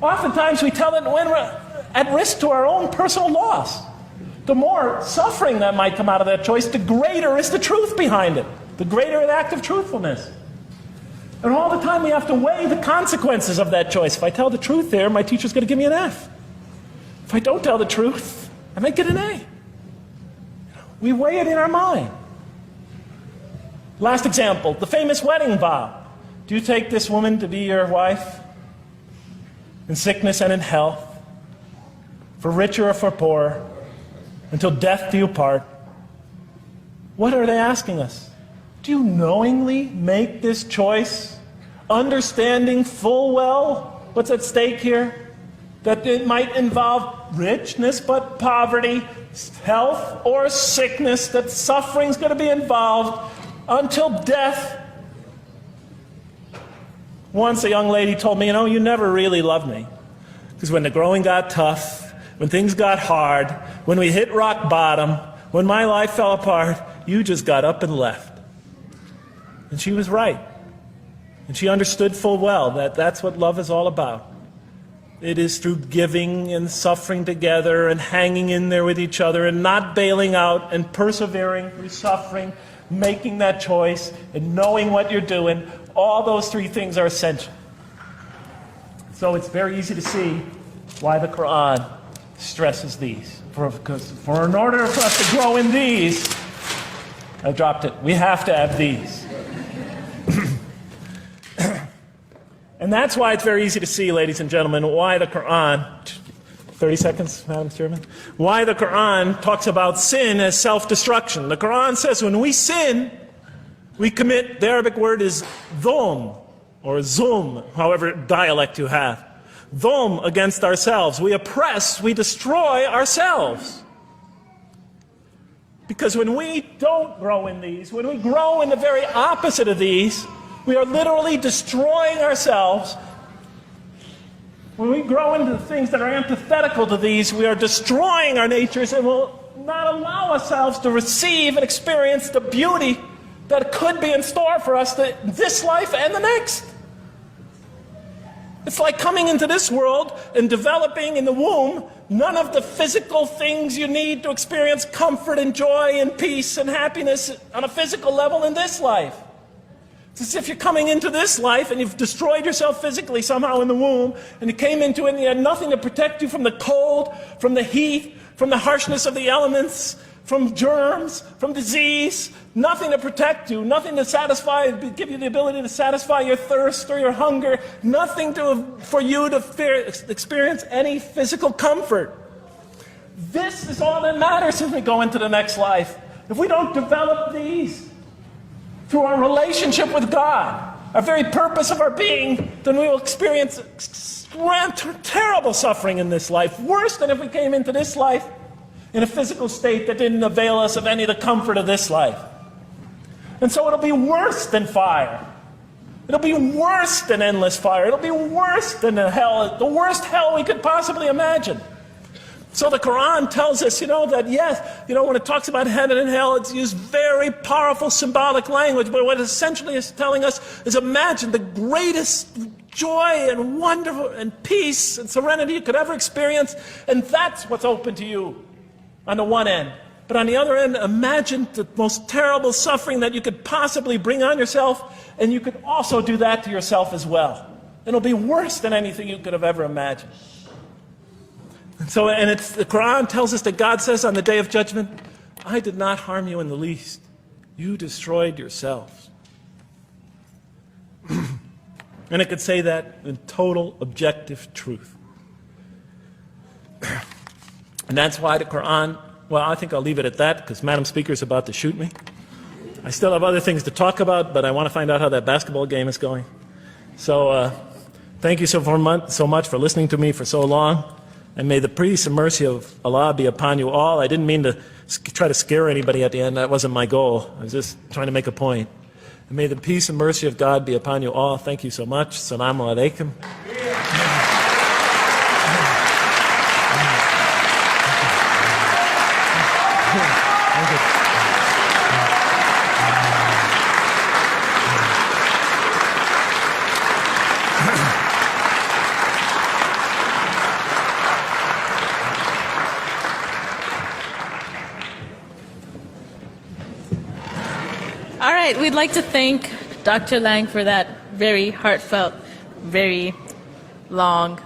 A: Oftentimes we tell it when we're at risk to our own personal loss. The more suffering that might come out of that choice, the greater is the truth behind it. The greater an act of truthfulness. And all the time we have to weigh the consequences of that choice. If I tell the truth there, my teacher's going to give me an F. If I don't tell the truth, I might get an A. We weigh it in our mind. Last example, the famous wedding vow. Do you take this woman to be your wife in sickness and in health, for richer or for poorer, until death do you part? What are they asking us? Do you knowingly make this choice, understanding full well what's at stake here? That it might involve richness but poverty, health or sickness, that suffering's going to be involved until death. Once a young lady told me, you never really loved me. Because when the growing got tough, when things got hard, when we hit rock bottom, when my life fell apart, you just got up and left. And she was right. And she understood full well that that's what love is all about. It is through giving and suffering together and hanging in there with each other and not bailing out and persevering through suffering, making that choice and knowing what you're doing. All those three things are essential. So it's very easy to see why the Quran stresses these. For in order for us to grow in these, I dropped it, we have to have these. And that's why it's very easy to see, ladies and gentlemen, why the Quran, 30 seconds, Madam Chairman, why the Quran talks about sin as self-destruction. The Quran says when we sin, we commit, the Arabic word is dhulm, or zulm, however dialect you have. Dhulm against ourselves. We oppress, we destroy ourselves. Because when we don't grow in these, when we grow in the very opposite of these, we are literally destroying ourselves. When we grow into the things that are antithetical to these, we are destroying our natures and will not allow ourselves to receive and experience the beauty that could be in store for us this life and the next. It's like coming into this world and developing in the womb none of the physical things you need to experience comfort and joy and peace and happiness on a physical level in this life. It's as if you're coming into this life and you've destroyed yourself physically somehow in the womb, and you came into it and you had nothing to protect you from the cold, from the heat, from the harshness of the elements, from germs, from disease, nothing to protect you, nothing to satisfy, give you the ability to satisfy your thirst or your hunger, nothing for you to experience any physical comfort. This is all that matters as we go into the next life. If we don't develop these through our relationship with God, our very purpose of our being, then we will experience terrible suffering in this life, worse than if we came into this life in a physical state that didn't avail us of any of the comfort of this life. And so it'll be worse than fire. It'll be worse than endless fire. It'll be worse than the worst hell we could possibly imagine. So the Quran tells us, that yes, when it talks about heaven and hell, it's used very powerful symbolic language, but what it essentially is telling us is imagine the greatest joy and wonder and peace and serenity you could ever experience, and that's what's open to you on the one end. But on the other end, imagine the most terrible suffering that you could possibly bring on yourself, and you could also do that to yourself as well. It'll be worse than anything you could have ever imagined. So, and it's, the Quran tells us that God says on the day of judgment, I did not harm you in the least. You destroyed yourselves. And it could say that in total objective truth. And that's why the Quran, well, I think I'll leave it at that because Madam Speaker is about to shoot me. I still have other things to talk about, but I want to find out how that basketball game is going. So thank you so much for listening to me for so long. And may the peace and mercy of Allah be upon you all. I didn't mean to try to scare anybody at the end. That wasn't my goal. I was just trying to make a point. And may the peace and mercy of God be upon you all. Thank you so much. Assalamu alaikum.
B: All right, we'd like to thank Dr. Lang for that very heartfelt, very long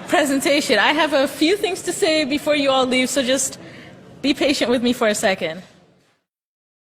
B: presentation. I have a few things to say before you all leave, so just be patient with me for a second.